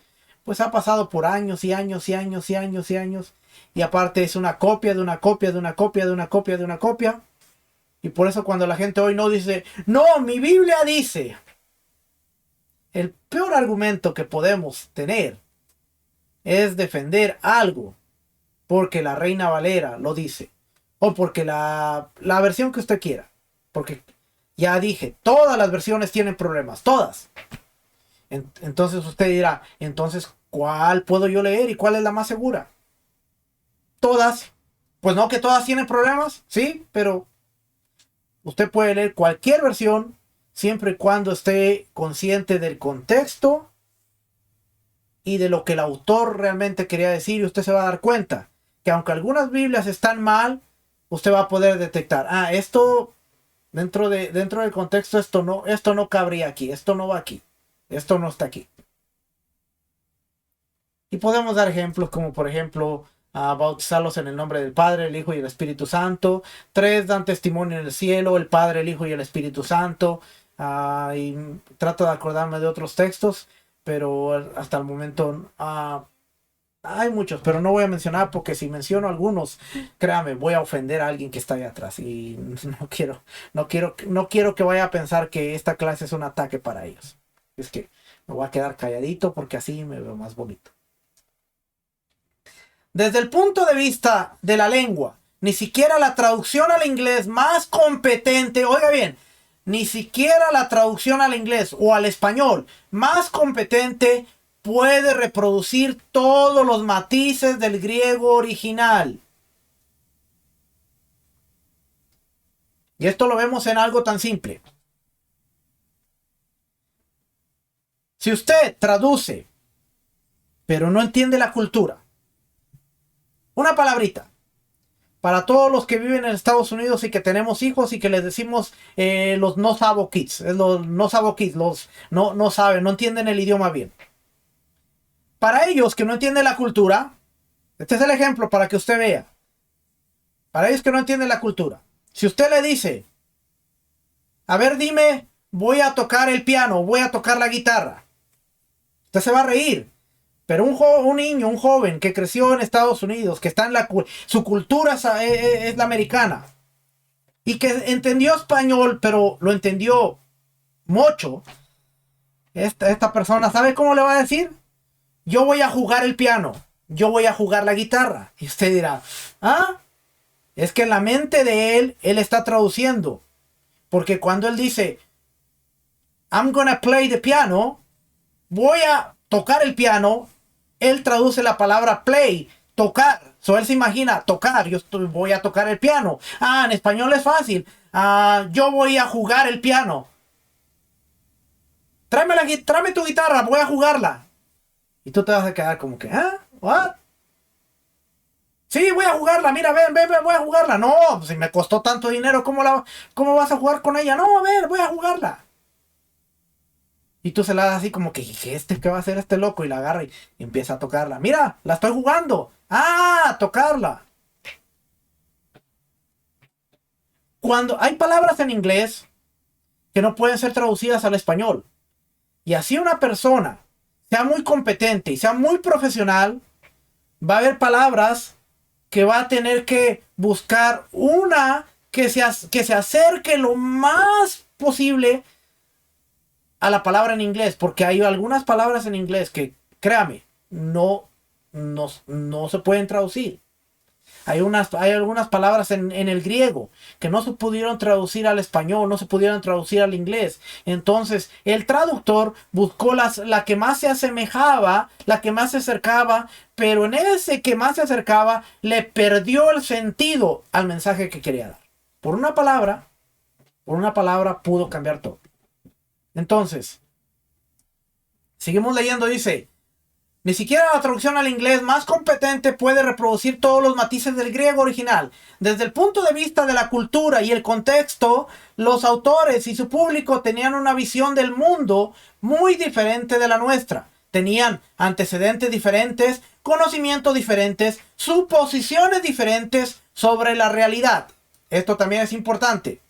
pues ha pasado por años y años y años y años y años, y aparte es una copia de una copia de una copia de una copia de una copia, y por eso cuando la gente hoy no dice, no, mi Biblia dice, el peor argumento que podemos tener es defender algo porque la Reina Valera lo dice. O porque la versión que usted quiera. Porque ya dije, todas las versiones tienen problemas. Todas. Entonces usted dirá, entonces, ¿cuál puedo yo leer y cuál es la más segura? Todas. Pues no que todas tienen problemas. Sí, pero usted puede leer cualquier versión siempre y cuando esté consciente del contexto y de lo que el autor realmente quería decir. Y usted se va a dar cuenta que aunque algunas Biblias están mal, usted va a poder detectar, esto dentro del contexto, esto no cabría aquí, esto no va aquí, esto no está aquí. Y podemos dar ejemplos como por ejemplo, bautizarlos en el nombre del Padre, el Hijo y el Espíritu Santo. 3 dan testimonio en el cielo, el Padre, el Hijo y el Espíritu Santo. Y trato de acordarme de otros textos, pero hasta el momento hay muchos, pero no voy a mencionar porque si menciono algunos, créame, voy a ofender a alguien que está ahí atrás y no quiero que vaya a pensar que esta clase es un ataque para ellos. Es que me voy a quedar calladito porque así me veo más bonito. Desde el punto de vista de la lengua, ni siquiera la traducción al inglés más competente, oiga bien, ni siquiera la traducción al inglés o al español más competente puede reproducir todos los matices del griego original. Y esto lo vemos en algo tan simple. Si usted traduce, pero no entiende la cultura, una palabrita, para todos los que viven en Estados Unidos y que tenemos hijos y que les decimos los no sabo kids, los no sabo kids, los no saben, no entienden el idioma bien. Para ellos que no entienden la cultura, este es el ejemplo para que usted vea. Para ellos que no entienden la cultura, si usted le dice, a ver, dime, voy a tocar el piano, voy a tocar la guitarra, usted se va a reír. Pero un niño, un joven que creció en Estados Unidos, que está en su cultura es la americana, y que entendió español, pero lo entendió mucho, esta persona, ¿sabe cómo le va a decir? Yo voy a jugar el piano, yo voy a jugar la guitarra. Y usted dirá, es que en la mente de él está traduciendo. Porque cuando él dice, I'm gonna play the piano, voy a tocar el piano, él traduce la palabra play, tocar. So él se imagina tocar, voy a tocar el piano. En español es fácil. Yo voy a jugar el piano. Tráeme tu guitarra, voy a jugarla. Y tú te vas a quedar como que, ¿what? Sí, voy a jugarla, mira, ven, voy a jugarla. No, pues si me costó tanto dinero, ¿cómo vas a jugar con ella? No, a ver, voy a jugarla. Y tú se la das así como que, ¿qué va a hacer este loco? Y la agarra y empieza a tocarla. Mira, la estoy jugando. Tocarla. Cuando hay palabras en inglés que no pueden ser traducidas al español. Y así una persona sea muy competente y sea muy profesional, va a haber palabras que va a tener que buscar una que se acerque lo más posible a la palabra en inglés, porque hay algunas palabras en inglés que, créame, no se pueden traducir. Hay algunas palabras en el griego que no se pudieron traducir al español, no se pudieron traducir al inglés. Entonces, el traductor buscó la que más se asemejaba, la que más se acercaba, pero en ese que más se acercaba, le perdió el sentido al mensaje que quería dar. Por una palabra pudo cambiar todo. Entonces, seguimos leyendo, dice: ni siquiera la traducción al inglés más competente puede reproducir todos los matices del griego original. Desde el punto de vista de la cultura y el contexto, los autores y su público tenían una visión del mundo muy diferente de la nuestra. Tenían antecedentes diferentes, conocimientos diferentes, suposiciones diferentes sobre la realidad. Esto también es importante.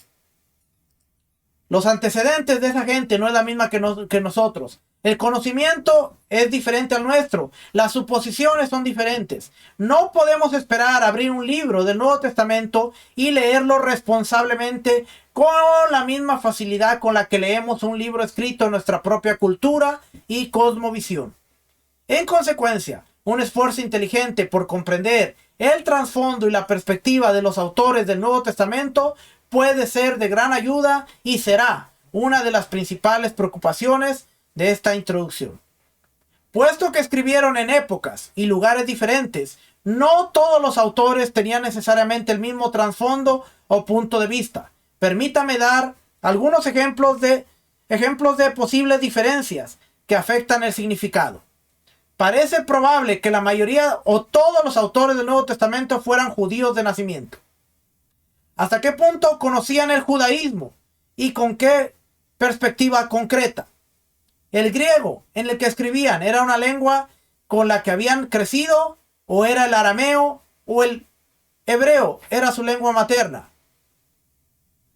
Los antecedentes de esa gente no es la misma que nosotros. El conocimiento es diferente al nuestro. Las suposiciones son diferentes. No podemos esperar abrir un libro del Nuevo Testamento y leerlo responsablemente con la misma facilidad con la que leemos un libro escrito en nuestra propia cultura y cosmovisión. En consecuencia, un esfuerzo inteligente por comprender el trasfondo y la perspectiva de los autores del Nuevo Testamento puede ser de gran ayuda y será una de las principales preocupaciones de esta introducción. Puesto que escribieron en épocas y lugares diferentes, no todos los autores tenían necesariamente el mismo trasfondo o punto de vista. Permítame dar algunos ejemplos de posibles diferencias que afectan el significado. Parece probable que la mayoría o todos los autores del Nuevo Testamento fueran judíos de nacimiento. ¿Hasta qué punto conocían el judaísmo y con qué perspectiva concreta? ¿El griego en el que escribían era una lengua con la que habían crecido, o era el arameo o el hebreo era su lengua materna?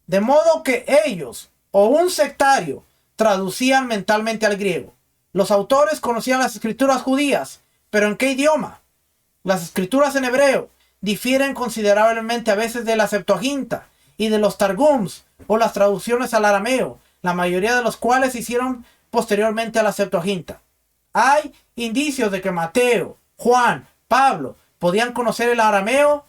De modo que ellos o un sectario traducían mentalmente al griego. Los autores conocían las escrituras judías, pero ¿en qué idioma? Las escrituras en hebreo difieren considerablemente a veces de la Septuaginta y de los Targums o las traducciones al arameo, la mayoría de los cuales se hicieron posteriormente a la Septuaginta. Hay indicios de que Mateo, Juan, Pablo podían conocer el arameo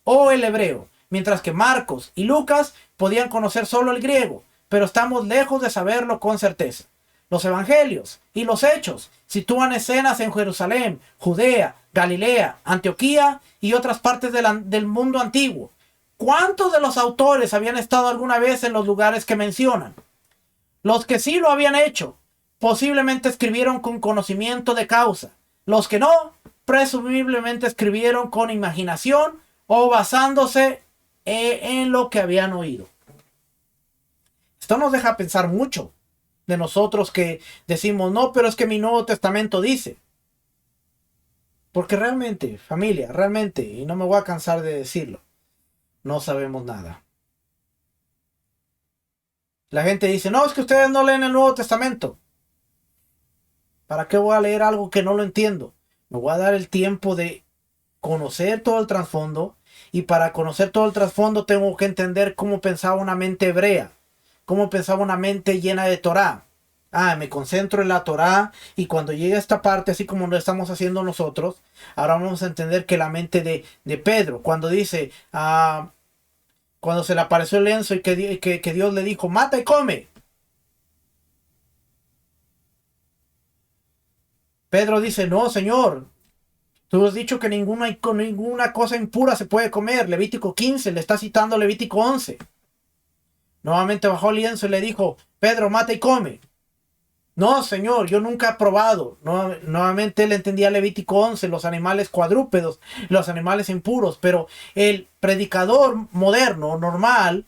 o el hebreo, mientras que Marcos y Lucas podían conocer solo el griego, pero estamos lejos de saberlo con certeza. Los evangelios y los hechos sitúan escenas en Jerusalén, Judea, Galilea, Antioquía y otras partes del mundo antiguo. ¿Cuántos de los autores habían estado alguna vez en los lugares que mencionan? Los que sí lo habían hecho, posiblemente escribieron con conocimiento de causa. Los que no, presumiblemente escribieron con imaginación o basándose en lo que habían oído. Esto nos deja pensar mucho de nosotros que decimos, no, pero es que mi Nuevo Testamento dice. Porque realmente, familia, realmente, y no me voy a cansar de decirlo, no sabemos nada. La gente dice, no, es que ustedes no leen el Nuevo Testamento. ¿Para qué voy a leer algo que no lo entiendo? Me voy a dar el tiempo de conocer todo el trasfondo, y para conocer todo el trasfondo tengo que entender cómo pensaba una mente hebrea, cómo pensaba una mente llena de Torá. Me concentro en la Torá, y cuando llegue a esta parte, así como lo estamos haciendo nosotros, ahora vamos a entender que la mente de Pedro, cuando dice, cuando se le apareció el lienzo y que Dios le dijo, mata y come. Pedro dice, no, Señor, tú has dicho que ninguna cosa impura se puede comer. Levítico 15, le está citando Levítico 11. Nuevamente bajó el lienzo y le dijo, Pedro, mata y come. No, Señor, yo nunca he probado. Nuevamente él entendía Levítico 11, los animales cuadrúpedos, los animales impuros, pero el predicador moderno, normal,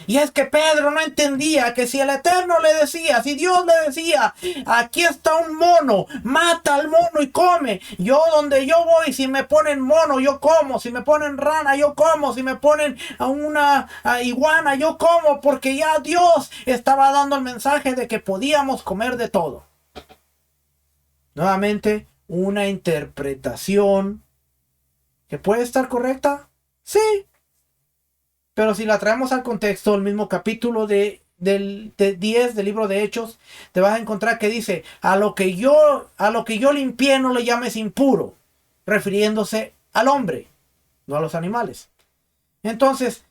y es que Pedro no entendía que si el Eterno le decía, si Dios le decía, aquí está un mono, mata al mono y come. Yo donde yo voy, si me ponen mono, yo como. Si me ponen rana, yo como. Si me ponen a una iguana, yo como. Porque ya Dios estaba dando el mensaje de que podíamos comer de todo. Nuevamente, una interpretación que puede estar correcta, sí. Pero si la traemos al contexto, el mismo capítulo de 10 del libro de Hechos, te vas a encontrar que dice, a lo que yo limpié no le llames impuro, refiriéndose al hombre. no a los animales. Entonces,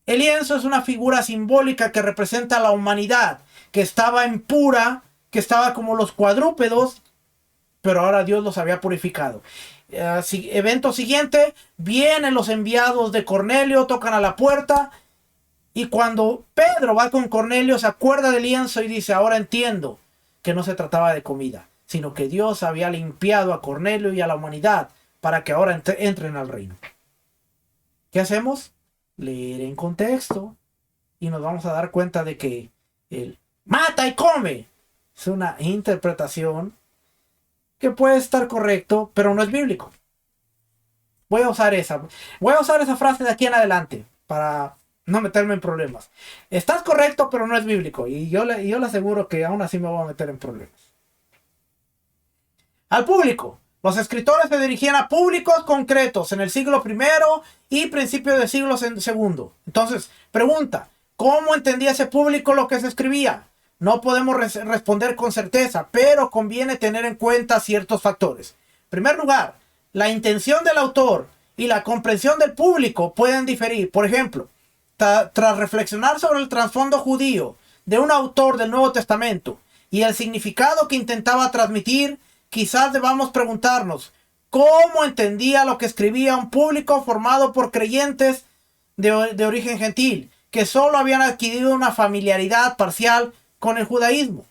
el lienzo es una figura simbólica que representa a la humanidad, que estaba impura, que estaba como los cuadrúpedos, pero ahora Dios los había purificado. Evento siguiente, vienen los enviados de Cornelio, tocan a la puerta, y cuando Pedro va con Cornelio se acuerda del lienzo y dice, ahora entiendo que no se trataba de comida, sino que Dios había limpiado a Cornelio y a la humanidad para que ahora entren al reino. ¿Qué hacemos? Leer en contexto y nos vamos a dar cuenta de que el mata y come es una interpretación que puede estar correcto, pero no es bíblico. Voy a usar esa frase de aquí en adelante para no meterme en problemas. Estás correcto, pero no es bíblico, y yo le aseguro que aún así me voy a meter en problemas. Al público. Los escritores se dirigían a públicos concretos en el siglo I y principio del siglo II. Entonces, pregunta, ¿cómo entendía ese público lo que se escribía? No podemos responder con certeza, pero conviene tener en cuenta ciertos factores. En primer lugar, la intención del autor y la comprensión del público pueden diferir. Por ejemplo, tras reflexionar sobre el trasfondo judío de un autor del Nuevo Testamento y el significado que intentaba transmitir, quizás debamos preguntarnos cómo entendía lo que escribía un público formado por creyentes de origen gentil, que solo habían adquirido una familiaridad parcial con el judaísmo.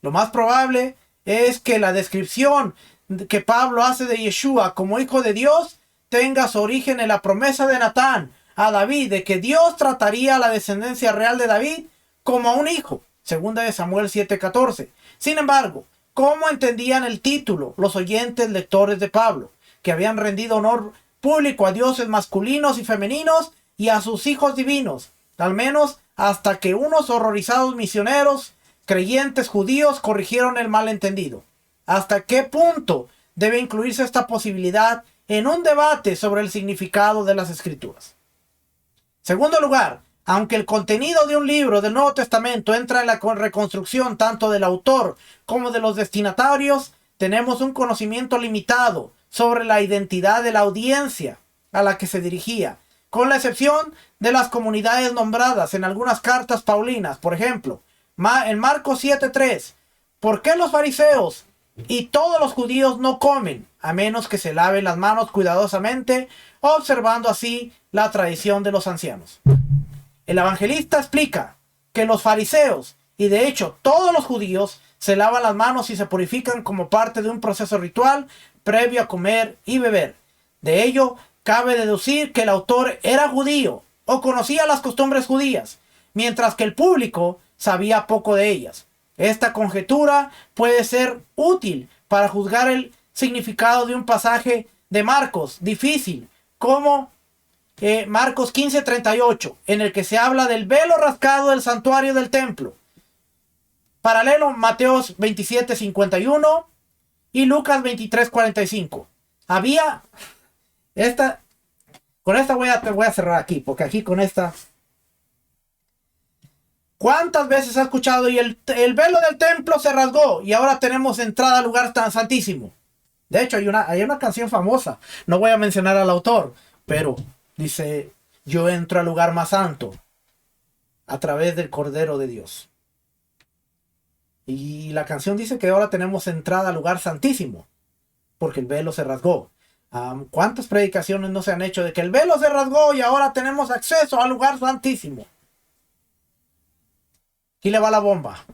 Lo más probable es que la descripción que Pablo hace de Yeshua como hijo de Dios tenga su origen en la promesa de Natán a David de que Dios trataría a la descendencia real de David como a un hijo, segunda de Samuel 7:14. Sin embargo, ¿cómo entendían el título los oyentes lectores de Pablo? Que habían rendido honor público a dioses masculinos y femeninos y a sus hijos divinos, al menos hasta que unos horrorizados misioneros creyentes judíos corrigieron el malentendido. ¿Hasta qué punto debe incluirse esta posibilidad en un debate sobre el significado de las Escrituras? Segundo lugar, aunque el contenido de un libro del Nuevo Testamento entra en la reconstrucción tanto del autor como de los destinatarios, tenemos un conocimiento limitado sobre la identidad de la audiencia a la que se dirigía, con la excepción de las comunidades nombradas en algunas cartas paulinas. Por ejemplo, en Marcos 7:3, ¿por qué los fariseos y todos los judíos no comen, a menos que se laven las manos cuidadosamente, observando así la tradición de los ancianos? El evangelista explica que los fariseos, y de hecho todos los judíos, se lavan las manos y se purifican como parte de un proceso ritual previo a comer y beber. De ello, cabe deducir que el autor era judío o conocía las costumbres judías, mientras que el público sabía poco de ellas. Esta conjetura puede ser útil para juzgar el significado de un pasaje de Marcos difícil, como Marcos 15:38, en el que se habla del velo rascado del santuario del templo. Paralelo Mateo 27:51 y Lucas 23:45. Con esta voy a cerrar aquí, porque aquí con esta... ¿Cuántas veces ha escuchado y el velo del templo se rasgó y ahora tenemos entrada al lugar tan santísimo? De hecho, hay una canción famosa, no voy a mencionar al autor, pero dice, yo entro al lugar más santo a través del Cordero de Dios. Y la canción dice que ahora tenemos entrada al lugar santísimo, porque el velo se rasgó. ¿Cuántas predicaciones no se han hecho de que el velo se rasgó y ahora tenemos acceso al lugar santísimo? Aquí le va la bomba.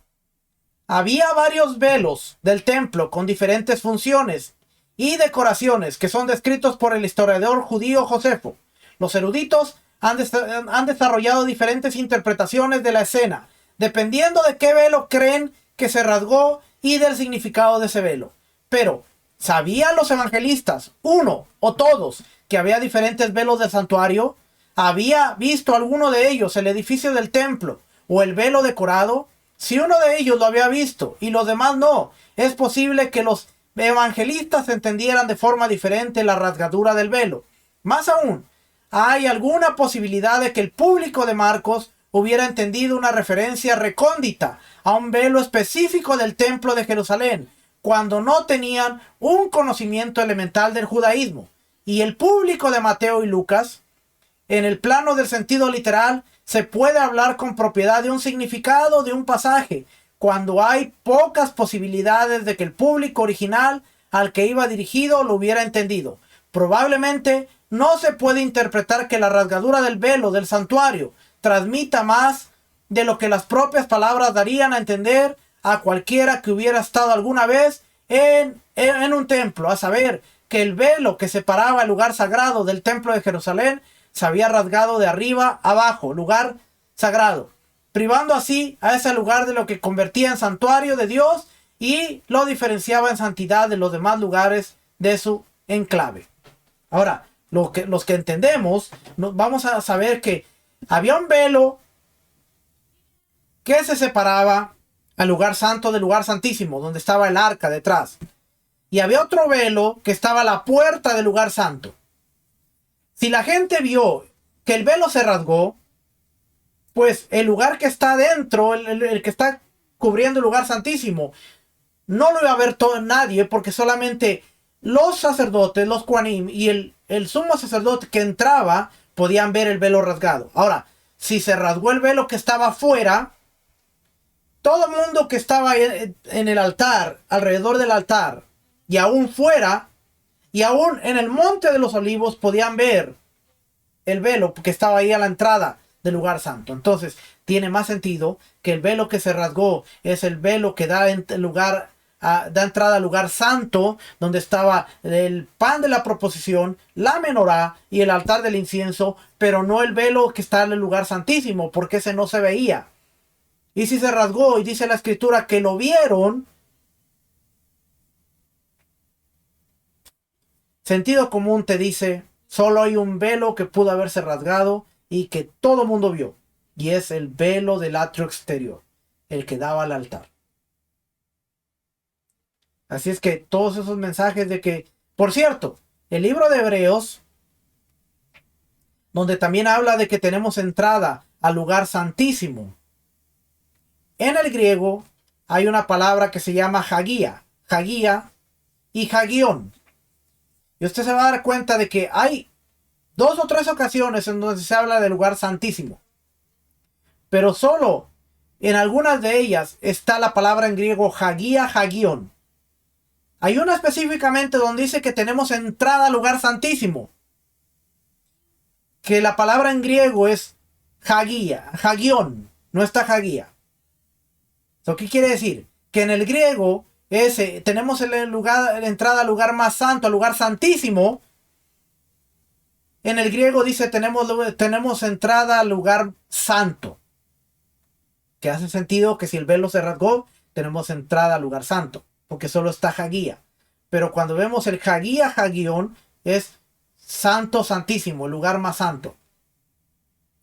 Había varios velos del templo con diferentes funciones y decoraciones que son descritos por el historiador judío Josefo. Los eruditos han desarrollado diferentes interpretaciones de la escena, dependiendo de qué velo creen que se rasgó y del significado de ese velo. Pero, ¿sabían los evangelistas, uno o todos, que había diferentes velos del santuario? ¿Había visto alguno de ellos el edificio del templo o el velo decorado? Si uno de ellos lo había visto y los demás no, es posible que los evangelistas entendieran de forma diferente la rasgadura del velo. Más aún, hay alguna posibilidad de que el público de Marcos hubiera entendido una referencia recóndita a un velo específico del templo de Jerusalén, cuando no tenían un conocimiento elemental del judaísmo. y el público de Mateo y Lucas, en el plano del sentido literal, se puede hablar con propiedad de un significado de un pasaje, cuando hay pocas posibilidades de que el público original al que iba dirigido lo hubiera entendido. Probablemente no se puede interpretar que la rasgadura del velo del santuario transmita más de lo que las propias palabras darían a entender a cualquiera que hubiera estado alguna vez en un templo, a saber, que el velo que separaba el lugar sagrado del templo de Jerusalén se había rasgado de arriba abajo, lugar sagrado, privando así a ese lugar de lo que convertía en santuario de Dios y lo diferenciaba en santidad de los demás lugares de su enclave. Ahora, los que entendemos, vamos a saber que había un velo que se separaba al lugar santo del lugar santísimo, donde estaba el arca detrás. Y había otro velo que estaba a la puerta del lugar santo. Si la gente vio que el velo se rasgó, pues el lugar que está dentro, el que está cubriendo el lugar santísimo, no lo iba a ver nadie, porque solamente los sacerdotes, los Kohanim y el sumo sacerdote que entraba podían ver el velo rasgado. Ahora, si se rasgó el velo que estaba afuera, todo el mundo que estaba en el altar, alrededor del altar, y aún fuera, y aún en el monte de los olivos, podían ver el velo que estaba ahí a la entrada del lugar santo. Entonces, tiene más sentido que el velo que se rasgó es el velo que da entrada al lugar santo, donde estaba el pan de la proposición, la menorá y el altar del incienso, pero no el velo que está en el lugar santísimo, porque ese no se veía. Y si se rasgó, y dice la escritura que lo vieron, sentido común te dice, solo hay un velo que pudo haberse rasgado y que todo mundo vio, y es el velo del atrio exterior, el que daba al altar. Así es que todos esos mensajes de que, por cierto, el libro de Hebreos, donde también habla de que tenemos entrada al lugar santísimo, en el griego hay una palabra que se llama Hagía y Hagión. Y usted se va a dar cuenta de que hay 2 o 3 ocasiones en donde se habla del lugar santísimo. Pero solo en algunas de ellas está la palabra en griego Hagía, Hagión. Hay una específicamente donde dice que tenemos entrada al lugar santísimo, que la palabra en griego es Hagión, no está Hagía. ¿Qué quiere decir? Que en el griego tenemos la entrada al lugar más santo, al lugar santísimo. En el griego dice tenemos entrada al lugar santo. Que hace sentido que si el velo se rasgó, tenemos entrada al lugar santo, porque solo está Hagía. Pero cuando vemos el Hagía, Hagión, es santo, santísimo, el lugar más santo.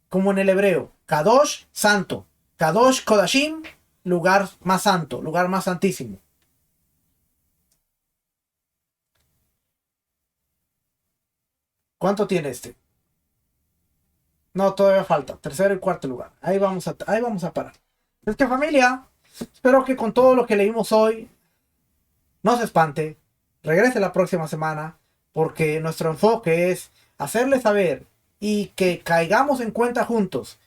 Como en el hebreo, Kadosh, santo. Kadosh, Kodashim, lugar más santo, lugar más santísimo. ¿Cuánto tiene este? No, todavía falta. Tercero y cuarto lugar. Ahí vamos a parar. Es que, familia, espero que con todo lo que leímos hoy no se espante. Regrese la próxima semana, porque nuestro enfoque es hacerle saber y que caigamos en cuenta juntos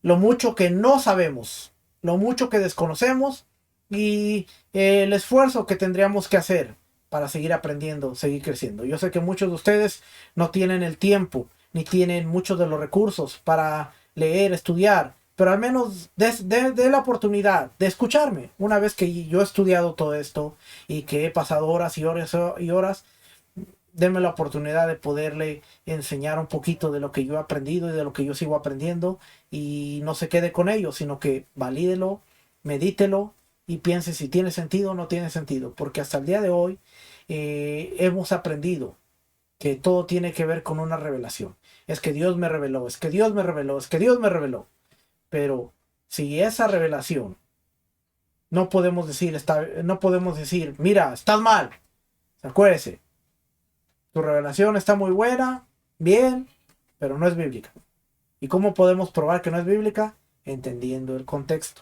lo mucho que no sabemos, lo mucho que desconocemos y el esfuerzo que tendríamos que hacer para seguir aprendiendo, seguir creciendo. Yo sé que muchos de ustedes no tienen el tiempo ni tienen muchos de los recursos para leer, estudiar, pero al menos de la oportunidad de escucharme una vez que yo he estudiado todo esto y que he pasado horas y horas y horas. Denme la oportunidad de poderle enseñar un poquito de lo que yo he aprendido y de lo que yo sigo aprendiendo, y no se quede con ello, sino que valídelo, medítelo y piense si tiene sentido o no tiene sentido, porque hasta el día de hoy hemos aprendido que todo tiene que ver con una revelación. Es que Dios me reveló, es que Dios me reveló, es que Dios me reveló. Pero si esa revelación no podemos decir, mira, estás mal. Acuérdese, tu revelación está muy buena, bien, pero no es bíblica. ¿Y cómo podemos probar que no es bíblica? Entendiendo el contexto.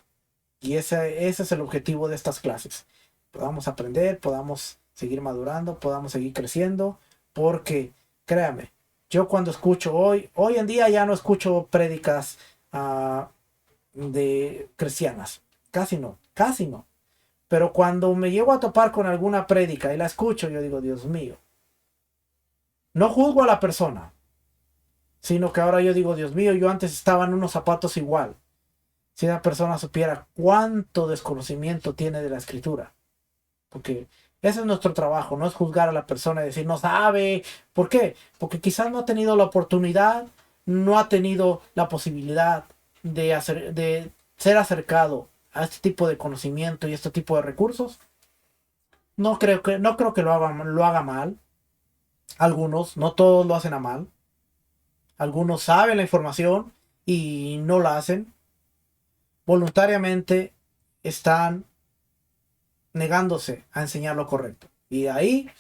Y ese es el objetivo de estas clases. Podamos aprender, podamos seguir madurando, podamos seguir creciendo, porque créame, yo cuando escucho hoy en día ya no escucho prédicas de cristianas, casi no. Pero cuando me llego a topar con alguna prédica y la escucho, yo digo, Dios mío, no juzgo a la persona, sino que ahora yo digo, Dios mío, yo antes estaba en unos zapatos igual. Si esa persona supiera cuánto desconocimiento tiene de la escritura. Porque ese es nuestro trabajo, no es juzgar a la persona y decir, no sabe. ¿Por qué? Porque quizás no ha tenido la oportunidad, no ha tenido la posibilidad de ser acercado a este tipo de conocimiento y este tipo de recursos. No creo que lo haga mal. Algunos, no todos lo hacen a mal. Algunos saben la información y no la hacen. Voluntariamente están negándose a enseñar lo correcto. Y ahí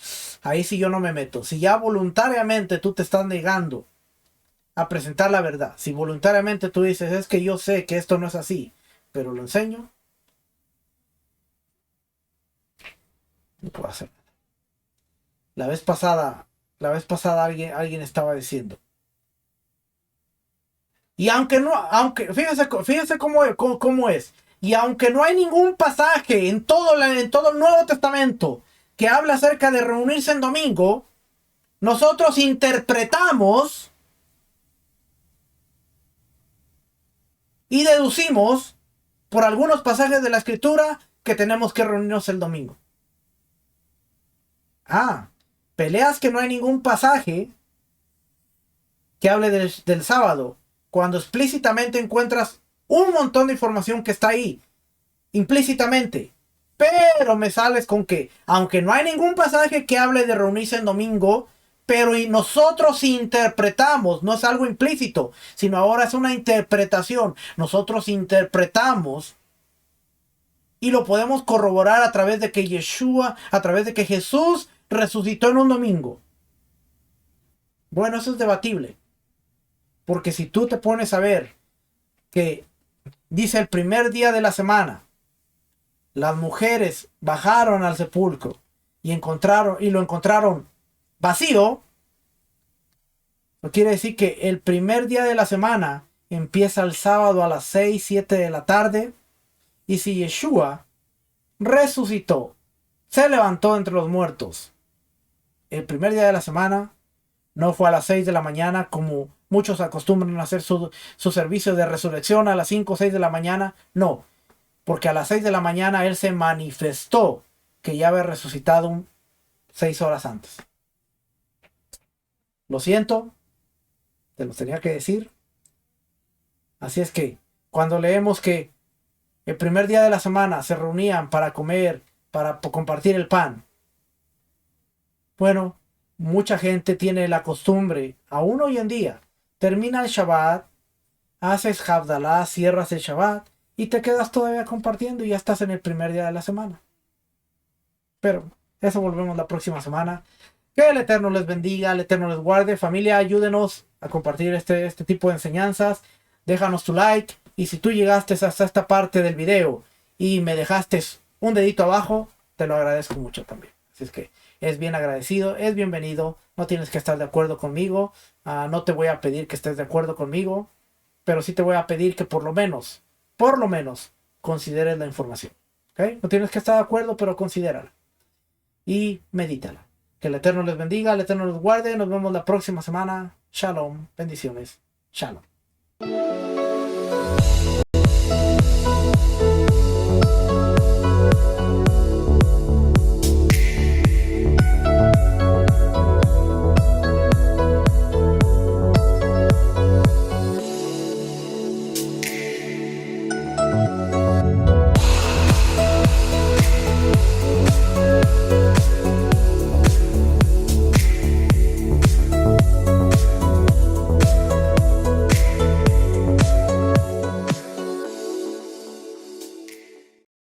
sí yo no me meto. Si ya voluntariamente tú te estás negando a presentar la verdad, si voluntariamente tú dices, es que yo sé que esto no es así, pero lo enseño, no puedo hacer nada. La vez pasada alguien estaba diciendo, y fíjense cómo es. Y aunque no hay ningún pasaje en todo el Nuevo Testamento que habla acerca de reunirse en domingo, nosotros interpretamos y deducimos por algunos pasajes de la Escritura que tenemos que reunirnos el domingo. Peleas que no hay ningún pasaje que hable del sábado, cuando explícitamente encuentras un montón de información que está ahí, implícitamente. Pero me sales con que, aunque no hay ningún pasaje que hable de reunirse en domingo, pero nosotros interpretamos, no es algo implícito, sino ahora es una interpretación. Nosotros interpretamos y lo podemos corroborar a través de que a través de que Jesús resucitó en un domingo. Bueno, eso es debatible. Porque si tú te pones a ver que dice el primer día de la semana, las mujeres bajaron al sepulcro y lo encontraron vacío, no quiere decir que el primer día de la semana empieza el sábado a las 6, 7 de la tarde, y si Yeshua resucitó, se levantó entre los muertos el primer día de la semana, no fue a las 6 de la mañana como muchos acostumbran a hacer su servicio de resurrección a las 5 o 6 de la mañana, no, porque a las 6 de la mañana él se manifestó que ya había resucitado 6 horas antes. Lo siento, te lo tenía que decir. Así es que cuando leemos que el primer día de la semana se reunían para comer, para compartir el pan, bueno, mucha gente tiene la costumbre, aún hoy en día, termina el Shabbat, haces Havdalah, cierras el Shabbat y te quedas todavía compartiendo y ya estás en el primer día de la semana. Pero eso volvemos la próxima semana. Que el Eterno les bendiga, el Eterno les guarde. Familia, ayúdenos a compartir este tipo de enseñanzas. Déjanos tu like. Y si tú llegaste hasta esta parte del video y me dejaste un dedito abajo, te lo agradezco mucho también. Así es que es bien agradecido, es bienvenido. No tienes que estar de acuerdo conmigo. No te voy a pedir que estés de acuerdo conmigo. Pero sí te voy a pedir que por lo menos, consideres la información. ¿Okay? No tienes que estar de acuerdo, pero considérala. Y medítala. Que el Eterno les bendiga, el Eterno les guarde. Nos vemos la próxima semana. Shalom. Bendiciones. Shalom.